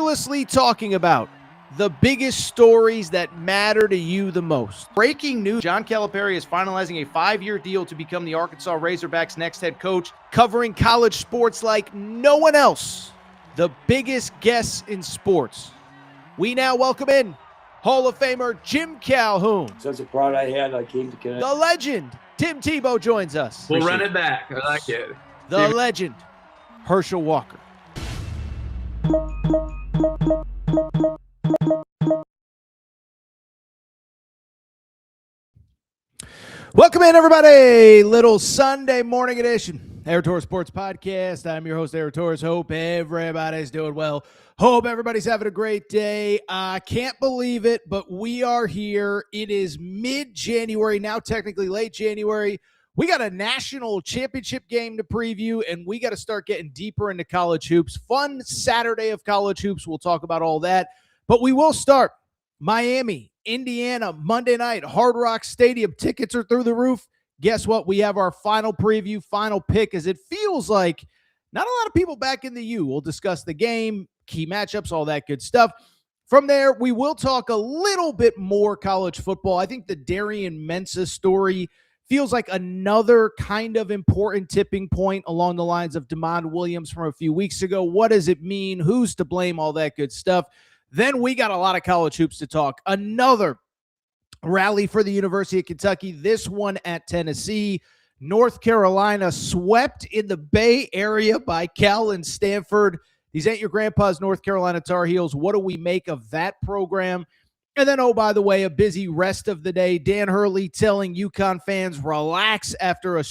fearlessly talking about the biggest stories that matter to you the most. Breaking news, John Calipari is finalizing a 5-year deal to become the Arkansas Razorbacks' next head coach, covering college sports like no one else. The biggest guests in sports. We now welcome in Hall of Famer Jim Calhoun. Such a pride I had, I came to Connecticut. The legend, Tim Tebow, joins us. We'll run it back. I like it. The legend, Herschel Walker. Welcome in, everybody. Little Sunday morning edition, Air Torres Sports Podcast. I'm your host, Air Torres. Hope everybody's doing well. Hope everybody's having a great day. I can't believe it, but we are here. It is mid-January, now technically late January. We got a national championship game to preview, and we got to start getting deeper into college hoops. Fun Saturday of college hoops. We'll talk about all that. But we will start Miami, Indiana, Monday night, Hard Rock Stadium. Tickets are through the roof. Guess what? We have our final preview, final pick, as it feels like not a lot of people back in the U. We'll discuss the game, key matchups, all that good stuff. From there, we will talk a little bit more college football. I think the Darian Mensah story feels like another kind of important tipping point along the lines of DeMond Williams from a few weeks ago. What does it mean? Who's to blame? All that good stuff. Then we got a lot of college hoops to talk. Another rally for the University of Kentucky, this one at Tennessee. North Carolina swept in the Bay Area by Cal and Stanford. These ain't your grandpa's North Carolina Tar Heels. What do we make of that program? And then, oh, by the way, a busy rest of the day. Dan Hurley telling UConn fans, relax after a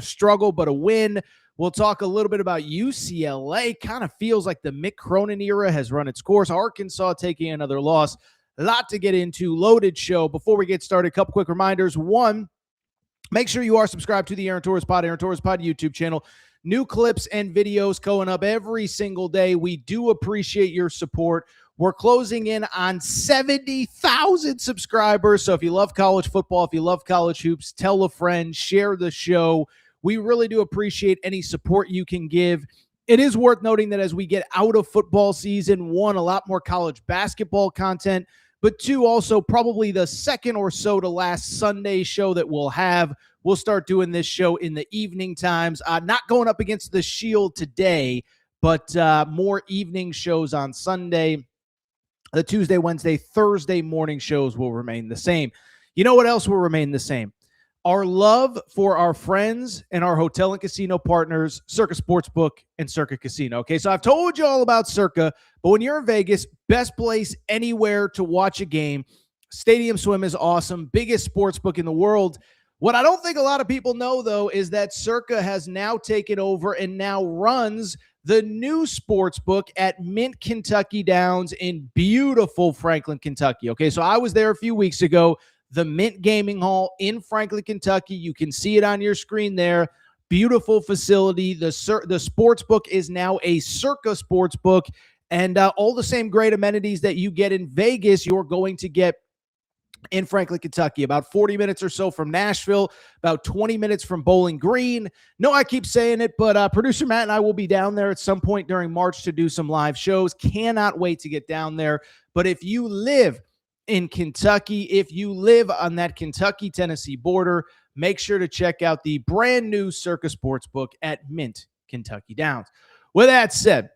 struggle, but a win. We'll talk a little bit about UCLA. Kind of feels like the Mick Cronin era has run its course. Arkansas taking another loss. A lot to get into. Loaded show. Before we get started, a couple quick reminders. One, make sure you are subscribed to the Aaron Torres Pod YouTube channel. New clips and videos going up every single day. We do appreciate your support. We're closing in on 70,000 subscribers. So if you love college football, if you love college hoops, tell a friend, share the show. We really do appreciate any support you can give. It is worth noting that as we get out of football season, one, a lot more college basketball content, but two, also probably the second or so to last Sunday show that we'll have. We'll start doing this show in the evening times. Not going up against the Shield today, but more evening shows on Sunday. The Tuesday, Wednesday, Thursday morning shows will remain the same. You know what else will remain the same? Our love for our friends and our hotel and casino partners, Circa Sportsbook and Circa Casino. Okay, so I've told you all about Circa, but when you're in Vegas, best place anywhere to watch a game. Stadium Swim is awesome. Biggest sportsbook in the world. What I don't think a lot of people know, though, is that Circa has now taken over and now runs the new sports book at Mint Kentucky Downs in beautiful Franklin, Kentucky. Okay, so I was there a few weeks ago, the Mint Gaming Hall in Franklin, Kentucky. You can see it on your screen there. Beautiful facility. The sports book is now a Circa sports book, and all the same great amenities that you get in Vegas, you're going to get in Franklin, Kentucky, about 40 minutes or so from Nashville, about 20 minutes from Bowling Green. No, I keep saying it, but producer Matt and I will be down there at some point during March to do some live shows. Cannot wait to get down there. But if you live in Kentucky, if you live on that Kentucky-Tennessee border, make sure to check out the brand new Circa Sportsbook at Mint Kentucky Downs. With that said,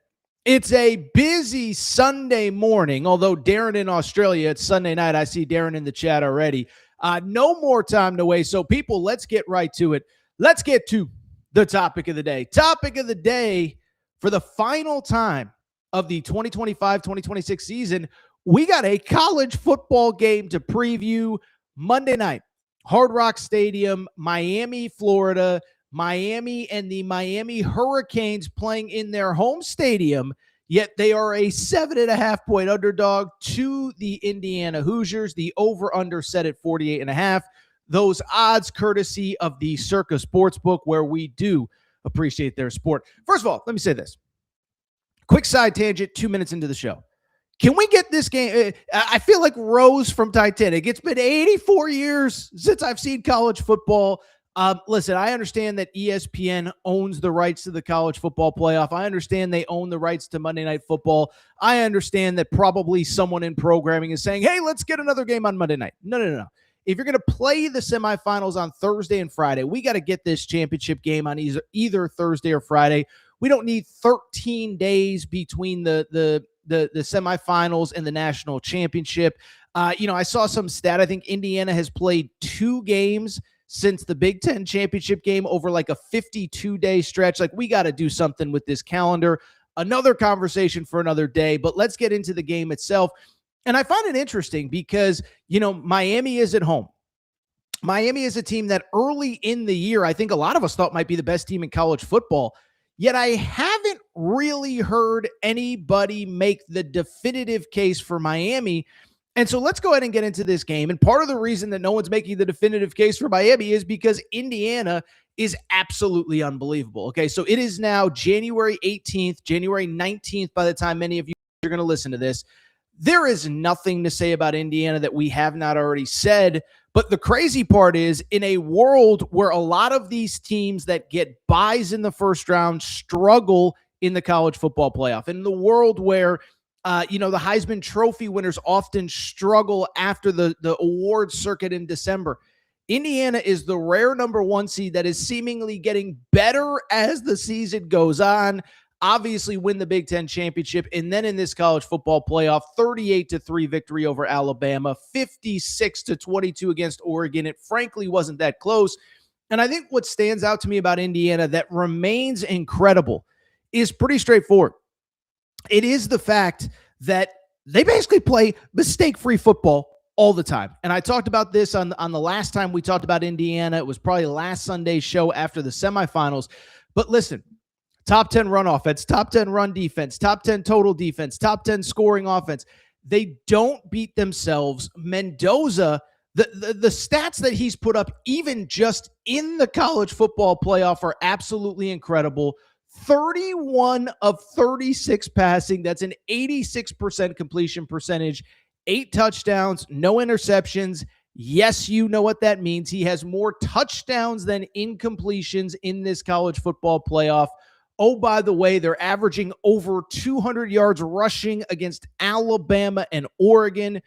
it's a busy Sunday morning, although Darren in Australia, it's Sunday night. I see Darren in the chat already. No more time to waste. So people, let's get right to it. Let's get to the topic of the day. Topic of the day for the final time of the 2025-2026 season, we got a college football game to preview Monday night. Hard Rock Stadium, Miami, Florida. Miami and the Miami Hurricanes playing in their home stadium, yet they are a 7.5-point underdog to the Indiana Hoosiers. The over-under set at 48.5. Those odds courtesy of the Circa Sportsbook, where we do appreciate their support. First of all, let me say this. Quick side tangent, 2 minutes into the show. Can we get this game? I feel like Rose from Titanic. It's been 84 years since I've seen college football. Listen, I understand that ESPN owns the rights to the college football playoff. I understand they own the rights to Monday Night Football. I understand that probably someone in programming is saying, hey, let's get another game on Monday night. No. If you're going to play the semifinals on Thursday and Friday, we got to get this championship game on either Thursday or Friday. We don't need 13 days between the semifinals and the national championship. I saw some stat. I think Indiana has played 2 games since the Big Ten championship game over like a 52-day stretch. Like, we got to do something with this calendar. Another conversation for another day, but let's get into the game itself. And I find it interesting because, Miami is at home. Miami is a team that early in the year, I think a lot of us thought might be the best team in college football. Yet I haven't really heard anybody make the definitive case for Miami. And so let's go ahead and get into this game. And part of the reason that no one's making the definitive case for Miami is because Indiana is absolutely unbelievable. Okay, so it is now January 18th, January 19th by the time many of you are going to listen to this. There is nothing to say about Indiana that we have not already said. But the crazy part is, in a world where a lot of these teams that get buys in the first round struggle in the college football playoff, in the world where the Heisman Trophy winners often struggle after the award circuit in December, Indiana is the rare number 1 seed that is seemingly getting better as the season goes on. Obviously win the Big Ten championship, and then in this college football playoff, 38-3 victory over Alabama, 56-22 against Oregon. It frankly wasn't that close. And I think what stands out to me about Indiana that remains incredible is pretty straightforward. It is the fact that they basically play mistake-free football all the time. And I talked about this on the last time we talked about Indiana. It was probably last Sunday's show after the semifinals. But listen, top 10 run offense, top 10 run defense, top 10 total defense, top 10 scoring offense. They don't beat themselves. Mendoza, the stats that he's put up even just in the college football playoff are absolutely incredible. 31 of 36 passing. That's an 86% completion percentage, 8 touchdowns, no interceptions. Yes, you know what that means. He has more touchdowns than incompletions in this college football playoff. Oh, by the way, they're averaging over 200 yards rushing against Alabama and Oregon.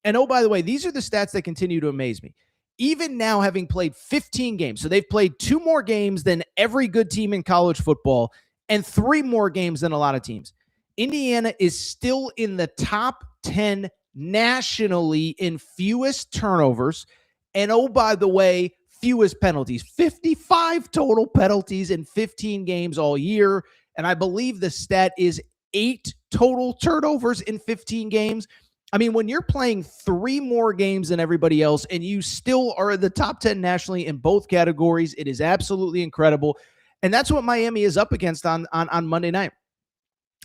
And oh, by the way, these are the stats that continue to amaze me. Even now, having played 15 games, so they've played 2 more games than every good team in college football and 3 more games than a lot of teams. Indiana is still in the top 10 nationally in fewest turnovers. And oh, by the way, fewest penalties, 55 total penalties in 15 games all year. And I believe the stat is 8 total turnovers in 15 games. I mean, when you're playing 3 more games than everybody else and you still are in the top 10 nationally in both categories, it is absolutely incredible. And that's what Miami is up against on Monday night.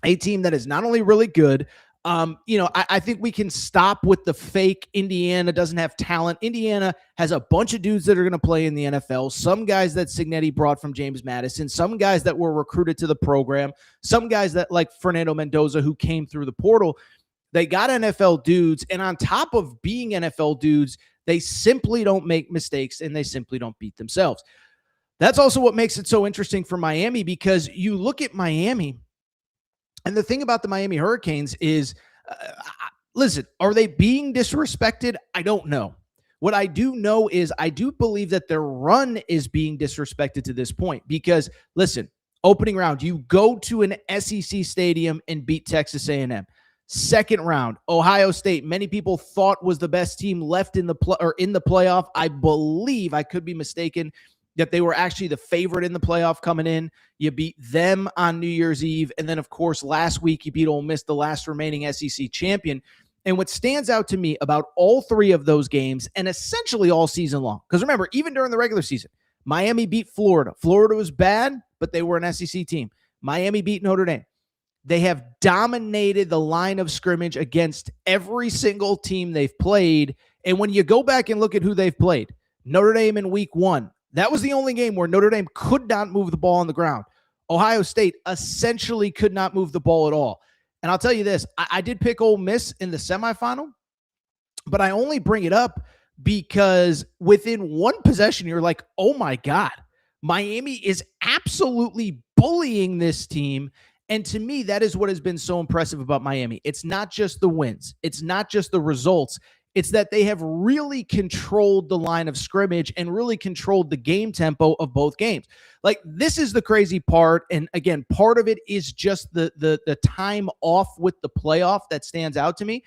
A team that is not only really good, I think we can stop with the fake Indiana doesn't have talent. Indiana has a bunch of dudes that are going to play in the NFL. Some guys that Cignetti brought from James Madison, some guys that were recruited to the program, some guys that like Fernando Mendoza who came through the portal. They got NFL dudes, and on top of being NFL dudes, they simply don't make mistakes and they simply don't beat themselves. That's also what makes it so interesting for Miami, because you look at Miami, and the thing about the Miami Hurricanes is, listen, are they being disrespected? I don't know. What I do know is I do believe that their run is being disrespected to this point because, listen, opening round, you go to an SEC stadium and beat Texas A&M. Second round, Ohio State, many people thought was the best team left in the playoff. I believe, I could be mistaken, that they were actually the favorite in the playoff coming in. You beat them on New Year's Eve. And then, of course, last week you beat Ole Miss, the last remaining SEC champion. And what stands out to me about all 3 of those games, and essentially all season long, because remember, even during the regular season, Miami beat Florida. Florida was bad, but they were an SEC team. Miami beat Notre Dame. They have dominated the line of scrimmage against every single team they've played. And when you go back and look at who they've played, Notre Dame in week 1, that was the only game where Notre Dame could not move the ball on the ground. Ohio State essentially could not move the ball at all. And I'll tell you this, I did pick Ole Miss in the semifinal, but I only bring it up because within one possession, you're like, oh my God, Miami is absolutely bullying this team. And to me, that is what has been so impressive about Miami. It's not just the wins. It's not just the results. It's that they have really controlled the line of scrimmage and really controlled the game tempo of both games. Like, this is the crazy part. And again, part of it is just the time off with the playoff that stands out to me.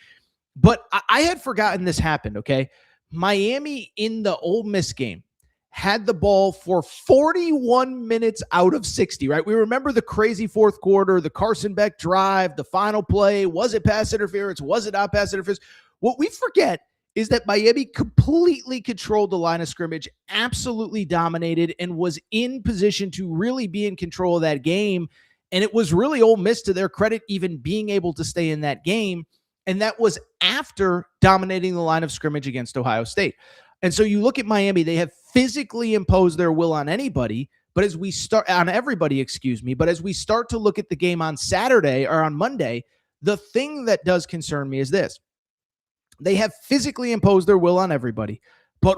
But I had forgotten this happened, okay? Miami in the Ole Miss game had the ball for 41 minutes out of 60, right? We remember the crazy fourth quarter, the Carson Beck drive, the final play. Was it pass interference? Was it not pass interference? What we forget is that Miami completely controlled the line of scrimmage, absolutely dominated, and was in position to really be in control of that game. And it was really Ole Miss, to their credit, even being able to stay in that game. And that was after dominating the line of scrimmage against Ohio State. And so you look at Miami, they have physically imposed their will on anybody, but as we start on everybody, but as we start to look at the game on Saturday or on Monday, the thing that does concern me is this. They have physically imposed their will on everybody, but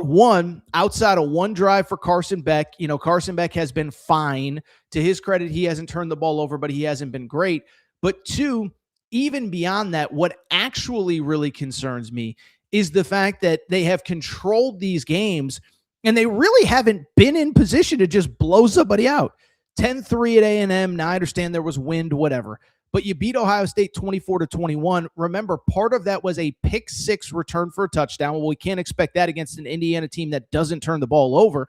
outside of one drive for Carson Beck, Carson Beck has been fine. To his credit, he hasn't turned the ball over, but he hasn't been great. But two, even beyond that, what actually really concerns me is the fact that they have controlled these games and they really haven't been in position to just blow somebody out. 10-3 at A&M. Now, I understand there was wind, whatever, but you beat Ohio State 24-21. Remember, part of that was a pick six return for a touchdown. Well, we can't expect that against an Indiana team that doesn't turn the ball over.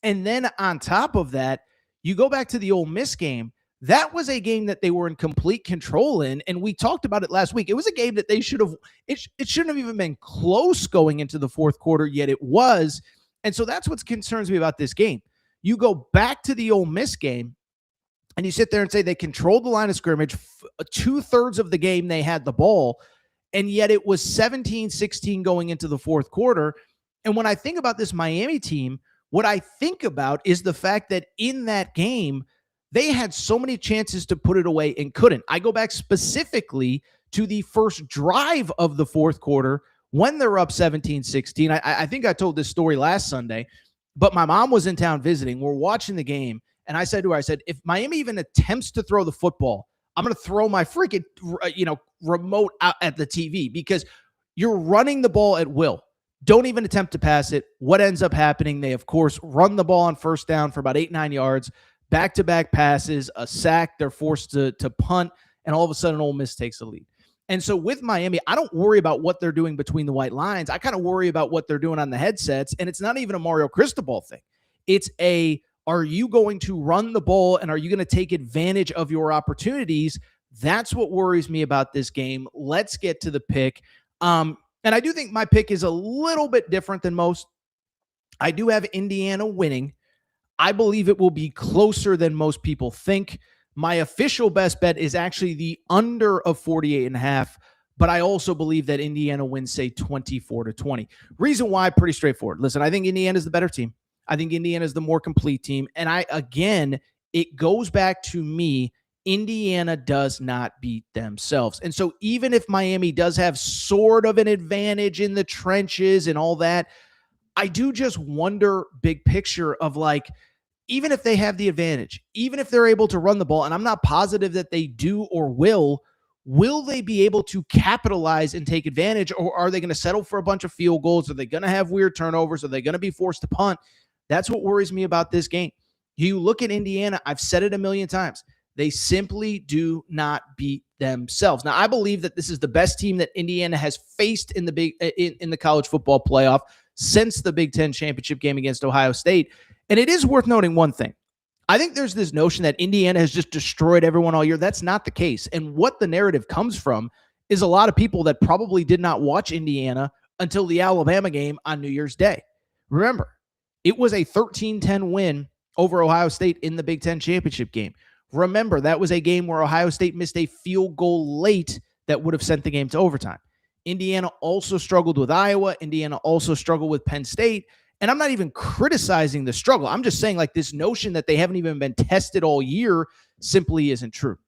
And then on top of that, you go back to the Ole Miss game. That was a game that they were in complete control in, and we talked about it last week. It was a game that they should have – it shouldn't have even been close going into the fourth quarter, yet it was. And so that's what concerns me about this game. You go back to the Ole Miss game, and you sit there and say they controlled the line of scrimmage. Two-thirds of the game they had the ball, and yet it was 17-16 going into the fourth quarter. And when I think about this Miami team, what I think about is the fact that in that game – they had so many chances to put it away and couldn't. I go back specifically to the first drive of the fourth quarter when they're up 17-16. I think I told this story last Sunday, but my mom was in town visiting. We're watching the game, and I said to her, if Miami even attempts to throw the football, I'm going to throw my freaking remote out at the TV, because you're running the ball at will. Don't even attempt to pass it. What ends up happening? They, of course, run the ball on first down for about 8-9 yards. Back-to-back passes, a sack, they're forced to punt, and all of a sudden Ole Miss takes the lead. And so with Miami, I don't worry about what they're doing between the white lines. I kind of worry about what they're doing on the headsets, and it's not even a Mario Cristobal thing. It's are you going to run the ball, and are you going to take advantage of your opportunities? That's what worries me about this game. Let's get to the pick. And I do think my pick is a little bit different than most. I do have Indiana winning. I believe it will be closer than most people think. My official best bet is actually the under of 48.5, but I also believe that Indiana wins, say, 24-20. Reason why, pretty straightforward. Listen, I think Indiana is the better team. I think Indiana is the more complete team. And it goes back to me, Indiana does not beat themselves. And so even if Miami does have sort of an advantage in the trenches and all that, I do just wonder, big picture, of even if they have the advantage, even if they're able to run the ball, and I'm not positive that they do or will they be able to capitalize and take advantage, or are they going to settle for a bunch of field goals? Are they going to have weird turnovers? Are they going to be forced to punt? That's what worries me about this game. You look at Indiana, I've said it a million times. They simply do not beat themselves. Now, I believe that this is the best team that Indiana has faced in the college football playoff since the Big Ten championship game against Ohio State. And it is worth noting one thing. I think there's this notion that Indiana has just destroyed everyone all year. That's not the case. And what the narrative comes from is a lot of people that probably did not watch Indiana until the Alabama game on New Year's Day. Remember, it was a 13-10 win over Ohio State in the Big Ten championship game. Remember, that was a game where Ohio State missed a field goal late that would have sent the game to overtime. Indiana also struggled with Iowa. Indiana also struggled with Penn State. And I'm not even criticizing the struggle. I'm just saying, this notion that they haven't even been tested all year simply isn't true.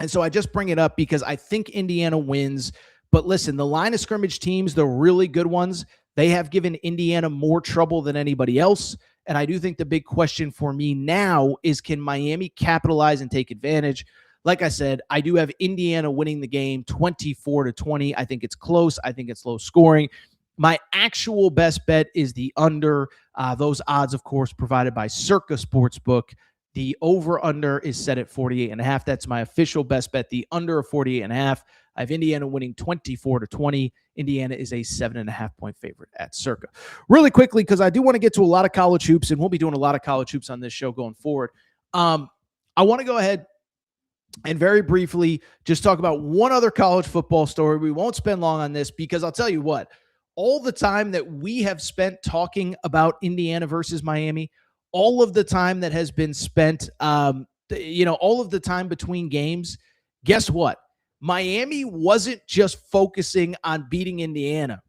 And so I just bring it up because I think Indiana wins. But listen, the line of scrimmage teams, the really good ones, They have given Indiana more trouble than anybody else. And I do think the big question for me now is, can Miami capitalize and take advantage? Like I said, I do have Indiana winning the game 24-20. I think it's close. I think it's low scoring. My actual best bet is the under. Those odds, of course, provided by Circa Sportsbook. The over-under is set at 48.5. That's my official best bet. The under of 48.5. I have Indiana winning 24-20. Indiana is a 7.5-point favorite at Circa. Really quickly, because I do want to get to a lot of college hoops, and we'll be doing a lot of college hoops on this show going forward. I want to go ahead and very briefly just talk about one other college football story. We won't spend long on this because I'll tell you what, all the time that we have spent talking about Indiana versus Miami, all of the time that has been spent, all of the time between games, guess what? Miami wasn't just focusing on beating Indiana.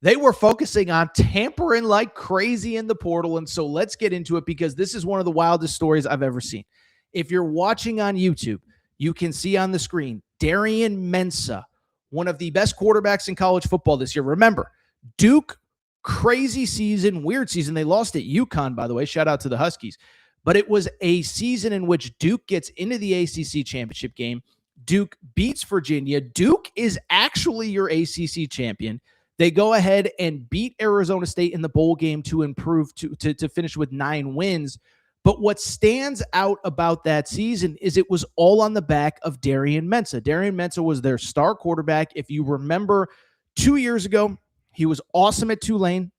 They were focusing on tampering like crazy in the portal. And so let's get into it because this is one of the wildest stories I've ever seen. If you're watching on YouTube, you can see on the screen Darian Mensah, one of the best quarterbacks in college football this year. Remember, Duke, crazy season, weird season. They lost at UConn, by the way. Shout out to the Huskies. But it was a season in which Duke gets into the ACC championship game. Duke beats Virginia. Duke is actually your ACC champion. They go ahead and beat Arizona State in the bowl game to improve to finish with 9 wins. But what stands out about that season is it was all on the back of Darian Mensah. Darian Mensah was their star quarterback. If you remember 2 years ago, he was awesome at Tulane.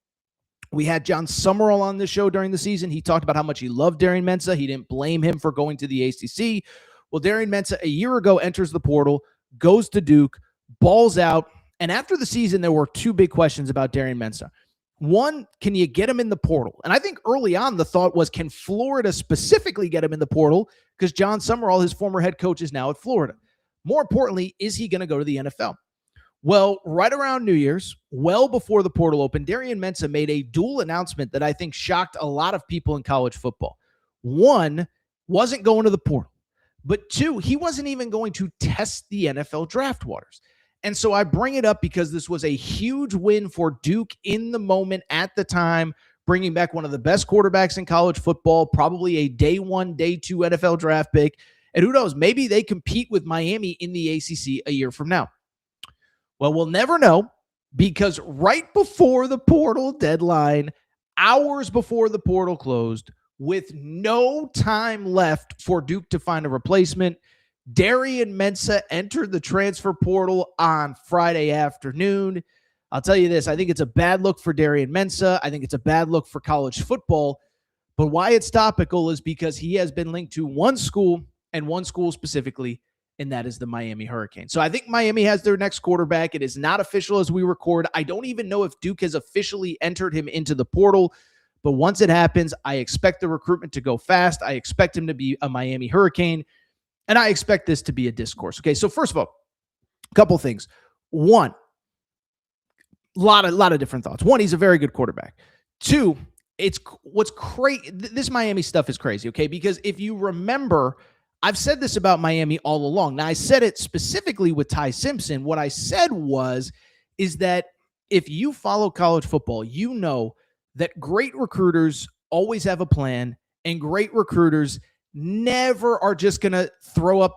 We had John Summerall on the show during the season. He talked about how much he loved Darian Mensah. He didn't blame him for going to the ACC. Well, Darian Mensah a year ago enters the portal, goes to Duke, balls out. And after the season, there were 2 big questions about Darian Mensah. One, can you get him in the portal? And I think early on the thought was, can Florida specifically get him in the portal? Because John Summerall, his former head coach, is now at Florida. More importantly, is he going to go to the NFL? Well, right around New Year's, well before the portal opened, Darian Mensah made a dual announcement that I think shocked a lot of people in college football. One, wasn't going to the portal. But 2, he wasn't even going to test the NFL draft waters. And so I bring it up because this was a huge win for Duke in the moment at the time, bringing back one of the best quarterbacks in college football, probably a day 1, day 2 NFL draft pick. And who knows, maybe they compete with Miami in the ACC a year from now. Well, we'll never know because right before the portal deadline, hours before the portal closed, with no time left for Duke to find a replacement, Darian Mensah entered the transfer portal on Friday afternoon. I'll tell you this, I think it's a bad look for Darian Mensah. I think it's a bad look for college football. But why it's topical is because he has been linked to one school, and one school specifically, and that is the Miami Hurricanes. So I think Miami has their next quarterback. It is not official as we record. I don't even know if Duke has officially entered him into the portal. But once it happens, I expect the recruitment to go fast. I expect him to be a Miami Hurricane. And I expect this to be a discourse. Okay, so first of all, a couple things. One, a lot of different thoughts. One, he's a very good quarterback. 2, it's what's crazy. This Miami stuff is crazy, okay? Because if you remember, I've said this about Miami all along. Now, I said it specifically with Ty Simpson. What I said is that if you follow college football, you know that great recruiters always have a plan, and great recruiters never are just going to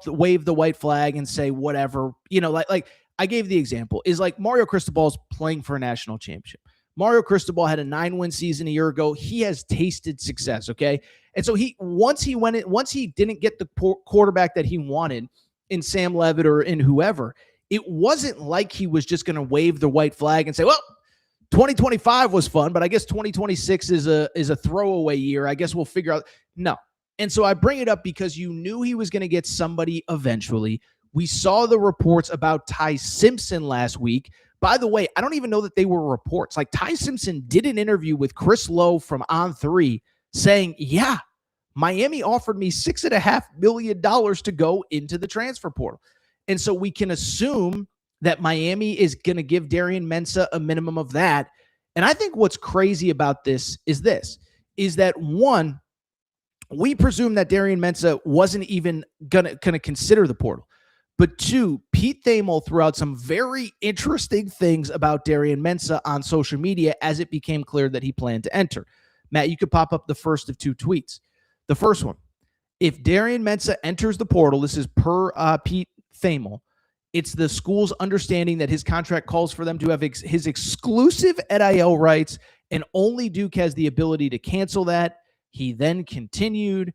wave the white flag and say whatever. Like I gave the example is like Mario Cristobal's playing for a national championship. Mario Cristobal had a 9-win season a year ago. He has tasted success, okay? And so once he didn't get the quarterback that he wanted in Sam Levitt or in whoever, it wasn't like he was just going to wave the white flag and say, well, 2025 was fun, but I guess 2026 is a throwaway year. I guess we'll figure out. No. And so I bring it up because you knew he was going to get somebody eventually. We saw the reports about Ty Simpson last week. By the way, I don't even know that they were reports. Like Ty Simpson did an interview with Chris Lowe from On3 saying, yeah, Miami offered me $6.5 million to go into the transfer portal. And so we can assume that Miami is going to give Darian Mensah a minimum of that. And I think what's crazy about this is that one, we presume that Darian Mensah wasn't even going to consider the portal. But two, Pete Thamel threw out some very interesting things about Darian Mensah on social media as it became clear that he planned to enter. Matt, you could pop up the first of two tweets. The first one, if Darian Mensah enters the portal, this is per Pete Thamel, it's the school's understanding that his contract calls for them to have his exclusive NIL rights, and only Duke has the ability to cancel that. He then continued.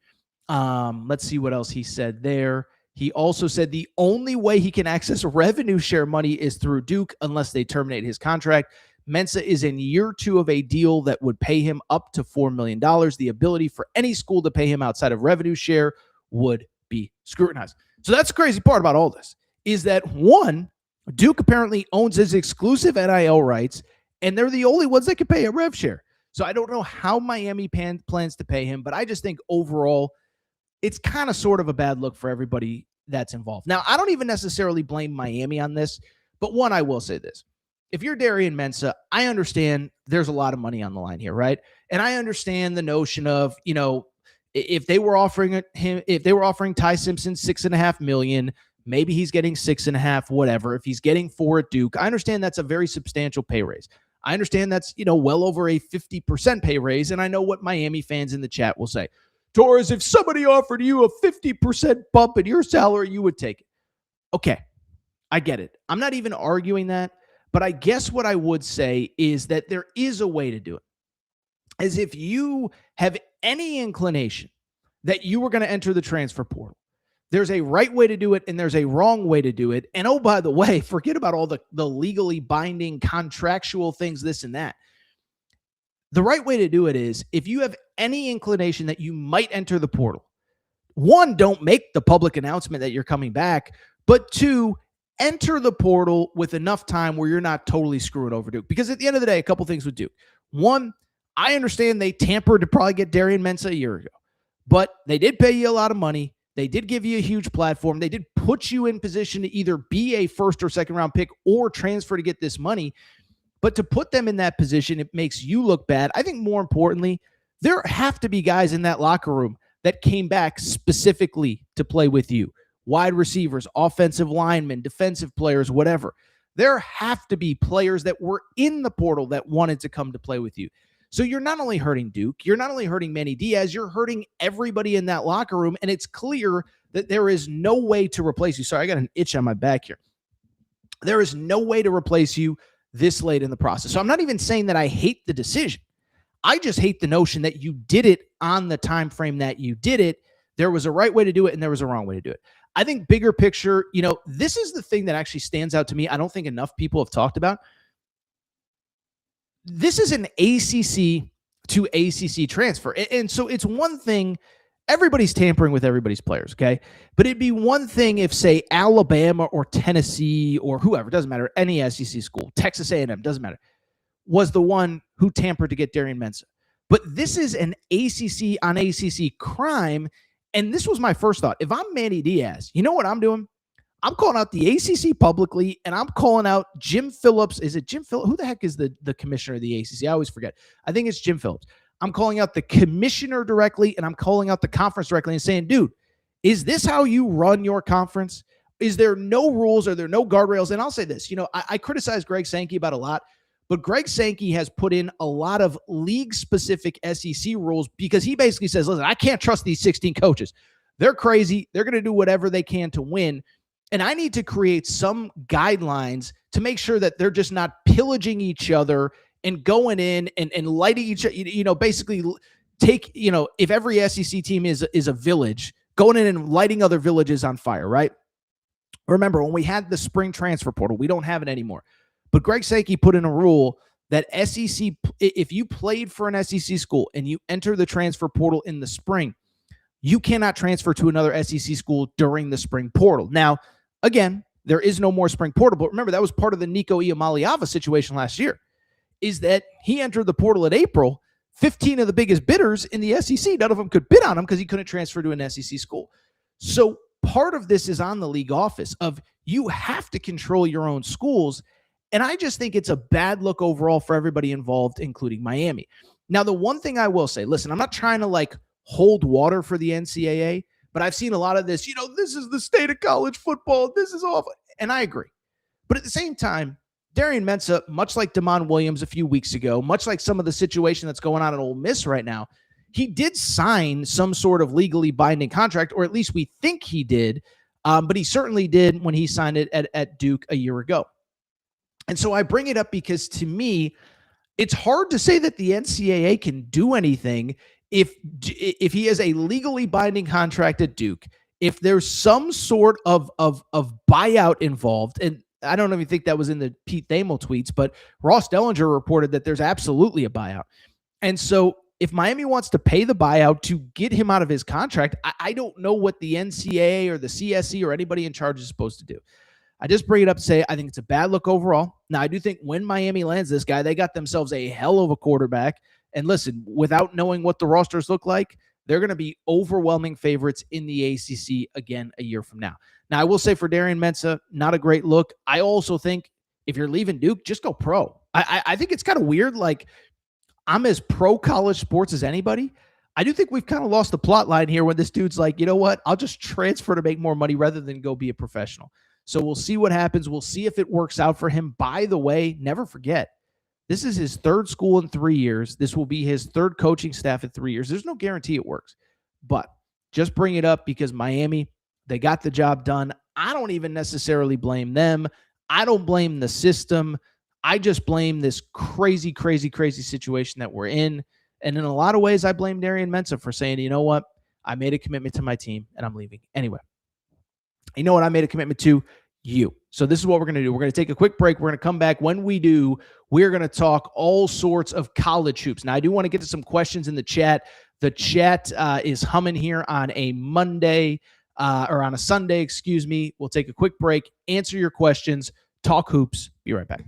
Let's see what else he said there. He also said the only way he can access revenue share money is through Duke unless they terminate his contract. Mensah is in year 2 of a deal that would pay him up to $4 million. The ability for any school to pay him outside of revenue share would be scrutinized. So that's the crazy part about all this, is that one, Duke apparently owns his exclusive NIL rights, and they're the only ones that can pay a rev share. So I don't know how Miami plans to pay him, but I just think overall it's kind of sort of a bad look for everybody that's involved. Now, I don't even necessarily blame Miami on this, but one, I will say this. If you're Darian Mensah, I understand there's a lot of money on the line here, right? And I understand the notion of, if they were offering Ty Simpson $6.5 million, maybe he's getting 6.5, whatever. If he's getting 4 at Duke, I understand that's a very substantial pay raise. I understand that's, well over a 50% pay raise. And I know what Miami fans in the chat will say. Torres, if somebody offered you a 50% bump in your salary, you would take it. Okay, I get it. I'm not even arguing that, but I guess what I would say is that there is a way to do it. As if you have any inclination that you were going to enter the transfer portal, there's a right way to do it and there's a wrong way to do it. And oh, by the way, forget about all the legally binding contractual things, this and that. The right way to do it is if you have any inclination that you might enter the portal, one, don't make the public announcement that you're coming back, but two, enter the portal with enough time where you're not totally screwing over Duke. Because at the end of the day, a couple things with Duke. One, I understand they tampered to probably get Darian Mensah a year ago, but they did pay you a lot of money. They did give you a huge platform. They did put you in position to either be a first or second round pick or transfer to get this money. But to put them in that position, it makes you look bad. I think more importantly, there have to be guys in that locker room that came back specifically to play with you. Wide receivers, offensive linemen, defensive players, whatever. There have to be players that were in the portal that wanted to come to play with you. So you're not only hurting Duke, you're not only hurting Manny Diaz, you're hurting everybody in that locker room, and it's clear that there is no way to replace you. Sorry, I got an itch on my back here. There is no way to replace you this late in the process. So I'm not even saying that I hate the decision. I just hate the notion that you did it on the time frame that you did it. There was a right way to do it and there was a wrong way to do it. I think bigger picture, this is the thing that actually stands out to me. I don't think enough people have talked about. This is an ACC to ACC transfer. And so it's one thing, everybody's tampering with everybody's players, okay? But it'd be one thing if, say, Alabama or Tennessee or whoever, doesn't matter, any SEC school, Texas A&M, doesn't matter, was the one who tampered to get Darian Mensah. But this is an ACC on ACC crime, and this was my first thought. If I'm Manny Diaz, you know what I'm doing? I'm calling out the ACC publicly, and I'm calling out Jim Phillips. Is it Jim Phillips? Who the heck is the commissioner of the ACC? I always forget. I think it's Jim Phillips. I'm calling out the commissioner directly, and I'm calling out the conference directly and saying, dude, is this how you run your conference? Is there no rules? Are there no guardrails? And I'll say this, I criticize Greg Sankey about a lot, but Greg Sankey has put in a lot of league-specific SEC rules because he basically says, listen, I can't trust these 16 coaches. They're crazy. They're going to do whatever they can to win. And I need to create some guidelines to make sure that they're just not pillaging each other and going in and lighting each other, basically take, if every SEC team is a village, going in and lighting other villages on fire, right? Remember, when we had the spring transfer portal, we don't have it anymore. But Greg Sankey put in a rule that SEC, if you played for an SEC school and you enter the transfer portal in the spring, you cannot transfer to another SEC school during the spring portal. Now, again, there is no more spring portal, but remember, that was part of the Nico Iamaleava situation last year, is that he entered the portal in April. 15 of the biggest bidders in the SEC, none of them could bid on him because he couldn't transfer to an SEC school. So part of this is on the league office of you have to control your own schools. And I just think it's a bad look overall for everybody involved, including Miami. Now, the one thing I will say, listen, I'm not trying to hold water for the NCAA, But I've seen a lot of this, this is the state of college football. This is awful. And I agree. But at the same time, Darian Mensah, much like Damon Williams a few weeks ago, much like some of the situation that's going on at Ole Miss right now, he did sign some sort of legally binding contract, or at least we think he did. But he certainly did when he signed it at Duke a year ago. And so I bring it up because to me, it's hard to say that the NCAA can do anything if he has a legally binding contract at Duke, if there's some sort of buyout involved. And I don't even think that was in the Pete Thamel tweets, but Ross Dellinger reported that there's absolutely a buyout. And so if Miami wants to pay the buyout to get him out of his contract, I don't know what the NCAA or the CSE or anybody in charge is supposed to do. I just bring it up to say I think it's a bad look overall. Now, I do think when Miami lands this guy, they got themselves a hell of a quarterback. And listen, without knowing what the rosters look like, they're going to be overwhelming favorites in the ACC again a year from now. Now, I will say for Darian Mensah, not a great look. I also think if you're leaving Duke, just go pro. I think it's kind of weird. Like, I'm as pro college sports as anybody. I do think we've kind of lost the plot line here when this dude's like, you know what? I'll just transfer to make more money rather than go be a professional. So we'll see what happens. We'll see if it works out for him. By the way, never forget, this is his third school in 3 years. This will be his third coaching staff in 3 years. There's no guarantee it works. But just bring it up because Miami, they got the job done. I don't even necessarily blame them. I don't blame the system. I just blame this crazy, crazy, crazy situation that we're in. And in a lot of ways, I blame Darian Mensah for saying, you know what? I made a commitment to my team and I'm leaving. Anyway, you know what I made a commitment to? You. So this is what we're going to do. We're going to take a quick break. We're going to come back. When we do, we're going to talk all sorts of college hoops. Now, I do want to get to some questions in the chat. The chat is humming here on a Monday or on a Sunday, excuse me. We'll take a quick break, answer your questions, talk hoops. Be right back.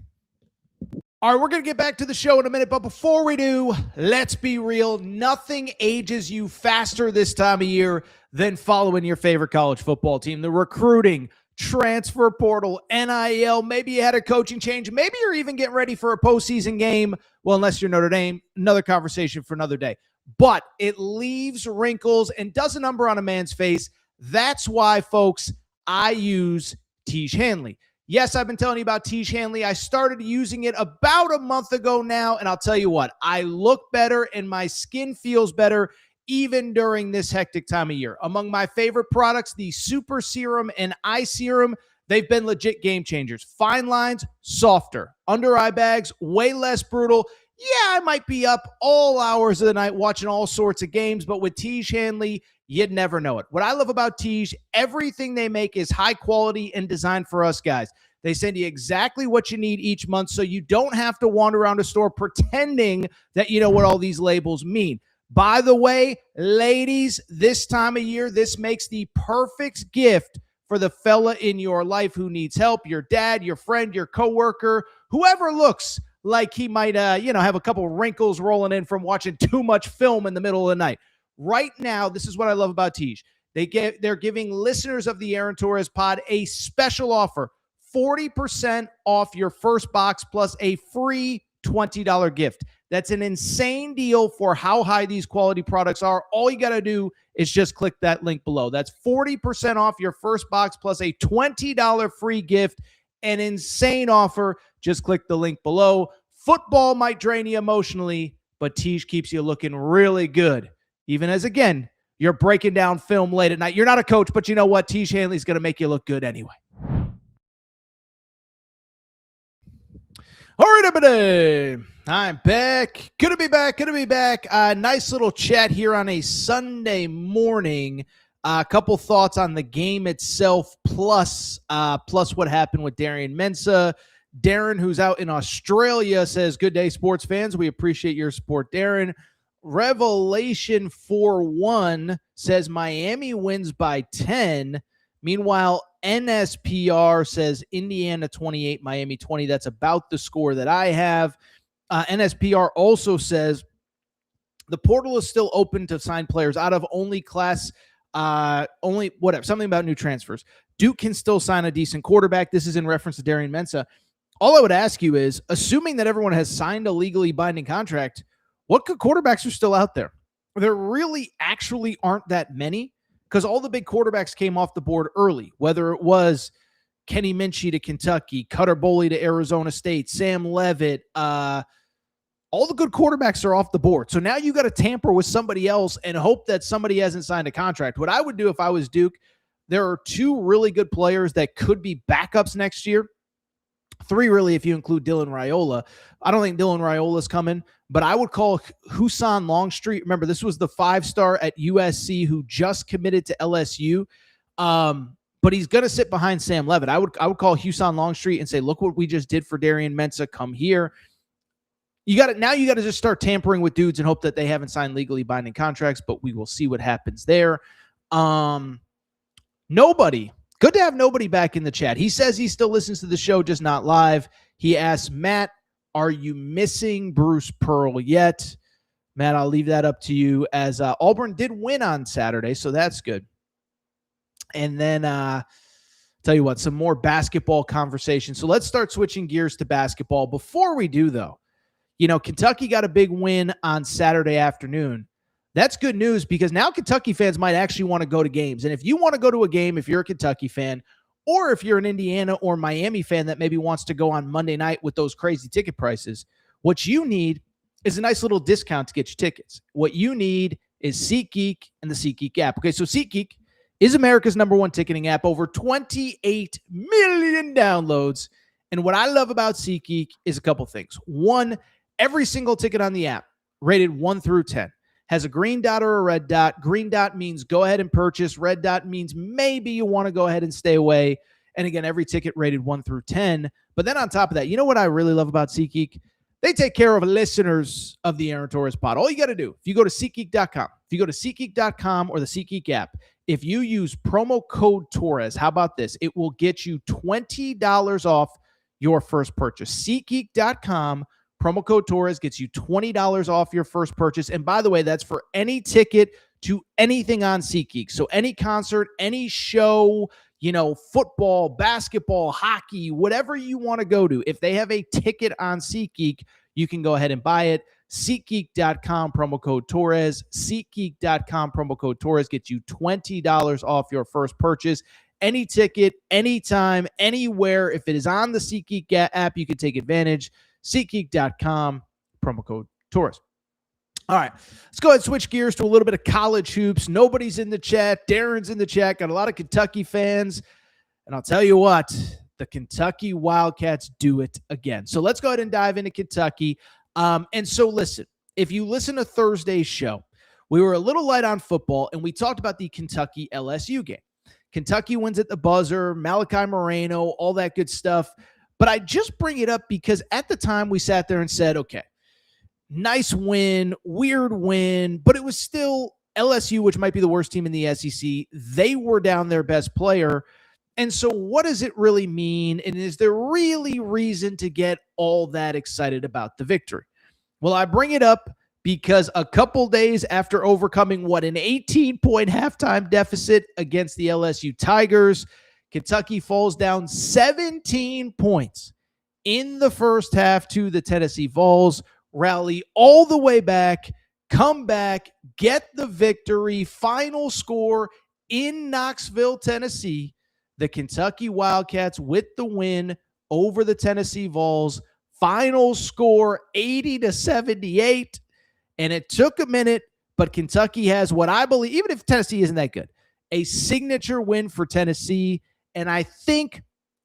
All right, we're going to get back to the show in a minute, but before we do, let's be real. Nothing ages you faster this time of year than following your favorite college football team. The recruiting, transfer portal, NIL, maybe you had a coaching change, maybe you're even getting ready for a postseason game. Well, unless you're Notre Dame, another conversation for another day. But it leaves wrinkles and does a number on a man's face. That's why, folks, I use Tiege Hanley. Yes, I've been telling you about Tiege Hanley. I started using it about a month ago now, and I'll tell you what, I look better and my skin feels better even during this hectic time of year. Among my favorite products, the Super Serum and Eye Serum, they've been legit game changers. Fine lines, softer. Under eye bags, way less brutal. Yeah, I might be up all hours of the night watching all sorts of games, but with Tiege Hanley, you'd never know it. What I love about Tiege, everything they make is high quality and designed for us guys. They send you exactly what you need each month, so you don't have to wander around a store pretending that you know what all these labels mean. By the way, ladies, this time of year, this makes the perfect gift for the fella in your life who needs help, your dad, your friend, your coworker, whoever looks like he might have a couple wrinkles rolling in from watching too much film in the middle of the night. Right now, this is what I love about Tiege. They're giving listeners of the Aaron Torres pod a special offer, 40% off your first box plus a free $20 gift. That's an insane deal for how high these quality products are. All you got to do is just click that link below. That's 40% off your first box plus a $20 free gift. An insane offer. Just click the link below. Football might drain you emotionally, but Tiege keeps you looking really good. Even as, again, you're breaking down film late at night. You're not a coach, but you know what? Tiege Hanley's going to make you look good anyway. All right, everybody. I'm back. Good to be back. Nice little chat here on a Sunday morning. A couple thoughts on the game itself, plus what happened with Darian Mensah. Darren, who's out in Australia, says, "Good day, sports fans. We appreciate your support, Darren." Revelation 4-1 says Miami wins by 10. Meanwhile, NSPR says Indiana 28, Miami 20. That's about the score that I have. NSPR also says the portal is still open to sign players out of something about new transfers. Duke can still sign a decent quarterback. This is in reference to Darian Mensah. All I would ask you is, assuming that everyone has signed a legally binding contract, what good quarterbacks are still out there? There really actually aren't that many. because all the big quarterbacks came off the board early, whether it was Kenny Minchie to Kentucky, Cutter Boley to Arizona State, Sam Leavitt, all the good quarterbacks are off the board. So now you got to tamper with somebody else and hope that somebody hasn't signed a contract. What I would do if I was Duke, there are 2 really good players that could be backups next year. 3 really if you include Dylan Raiola. I don't think Dylan Raiola's coming, but I would call Husan Longstreet. Remember, this was the 5-star at USC who just committed to LSU. But he's going to sit behind Sam Leavitt. I would call Husan Longstreet and say, look what we just did for Darian Mensah. Come here. You got to just start tampering with dudes and hope that they haven't signed legally binding contracts, but we will see what happens there. Nobody. Good to have nobody back in the chat. He says he still listens to the show, just not live. He asks, Matt, are you missing Bruce Pearl yet? Matt, I'll leave that up to you, as Auburn did win on Saturday, so that's good. And then tell you what, some more basketball conversation. So let's start switching gears to basketball. Before we do, though, Kentucky got a big win on Saturday afternoon. That's good news because now Kentucky fans might actually want to go to games. And if you want to go to a game, if you're a Kentucky fan, or if you're an Indiana or Miami fan that maybe wants to go on Monday night with those crazy ticket prices, what you need is a nice little discount to get your tickets. What you need is SeatGeek and the SeatGeek app. Okay, so SeatGeek is America's #1 ticketing app, over 28 million downloads. And what I love about SeatGeek is a couple things. One, every single ticket on the app, rated 1 through 10, has a green dot or a red dot. Green dot means go ahead and purchase. Red dot means maybe you want to go ahead and stay away. And again, every ticket rated 1 through 10. But then on top of that, you know what I really love about SeatGeek? They take care of listeners of the Aaron Torres pod. All you got to do, if you go to SeatGeek.com, if you go to SeatGeek.com or the SeatGeek app, if you use promo code Torres, how about this? It will get you $20 off your first purchase. SeatGeek.com, promo code Torres gets you $20 off your first purchase. And by the way, that's for any ticket to anything on SeatGeek. So any concert, any show, football, basketball, hockey, whatever you want to go to. If they have a ticket on SeatGeek, you can go ahead and buy it. SeatGeek.com, promo code Torres. SeatGeek.com, promo code Torres gets you $20 off your first purchase. Any ticket, anytime, anywhere. If it is on the SeatGeek app, you can take advantage. SeatGeek.com, promo code Torres. All right, let's go ahead and switch gears to a little bit of college hoops. Nobody's in the chat. Darren's in the chat. Got a lot of Kentucky fans. And I'll tell you what, the Kentucky Wildcats do it again. So let's go ahead and dive into Kentucky. And so listen, if you listen to Thursday's show, we were a little light on football, and we talked about the Kentucky LSU game. Kentucky wins at the buzzer, Malachi Moreno, all that good stuff. But I just bring it up because at the time we sat there and said, okay, nice win, weird win, but it was still LSU, which might be the worst team in the SEC. They were down their best player. And so what does it really mean? And is there really reason to get all that excited about the victory? Well, I bring it up because a couple days after overcoming an 18-point halftime deficit against the LSU Tigers, Kentucky falls down 17 points in the first half to the Tennessee Vols, rally all the way back, come back, get the victory, final score in Knoxville, Tennessee. The Kentucky Wildcats with the win over the Tennessee Vols. Final score 80-78. And it took a minute, but Kentucky has what I believe, even if Tennessee isn't that good, a signature win for Tennessee. And I think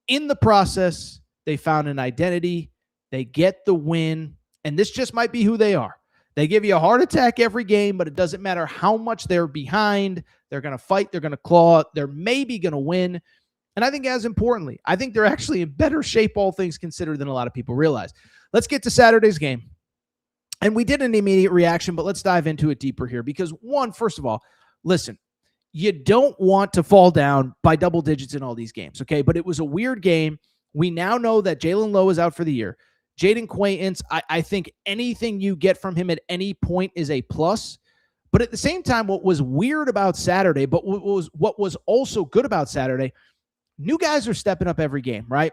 in the process, they found an identity. They get the win. And this just might be who they are. They give you a heart attack every game, but it doesn't matter how much they're behind. They're going to fight. They're going to claw. They're maybe going to win. And I think as importantly, I think they're actually in better shape, all things considered, than a lot of people realize. Let's get to Saturday's game. And we did an immediate reaction, but let's dive into it deeper here. Because one, first of all, listen, you don't want to fall down by double digits in all these games, okay? But it was a weird game. We now know that Jalen Lowe is out for the year. Jaden Quaintance, I think anything you get from him at any point is a plus. But at the same time, what was weird about Saturday, but what was also good about Saturday, new guys are stepping up every game, right?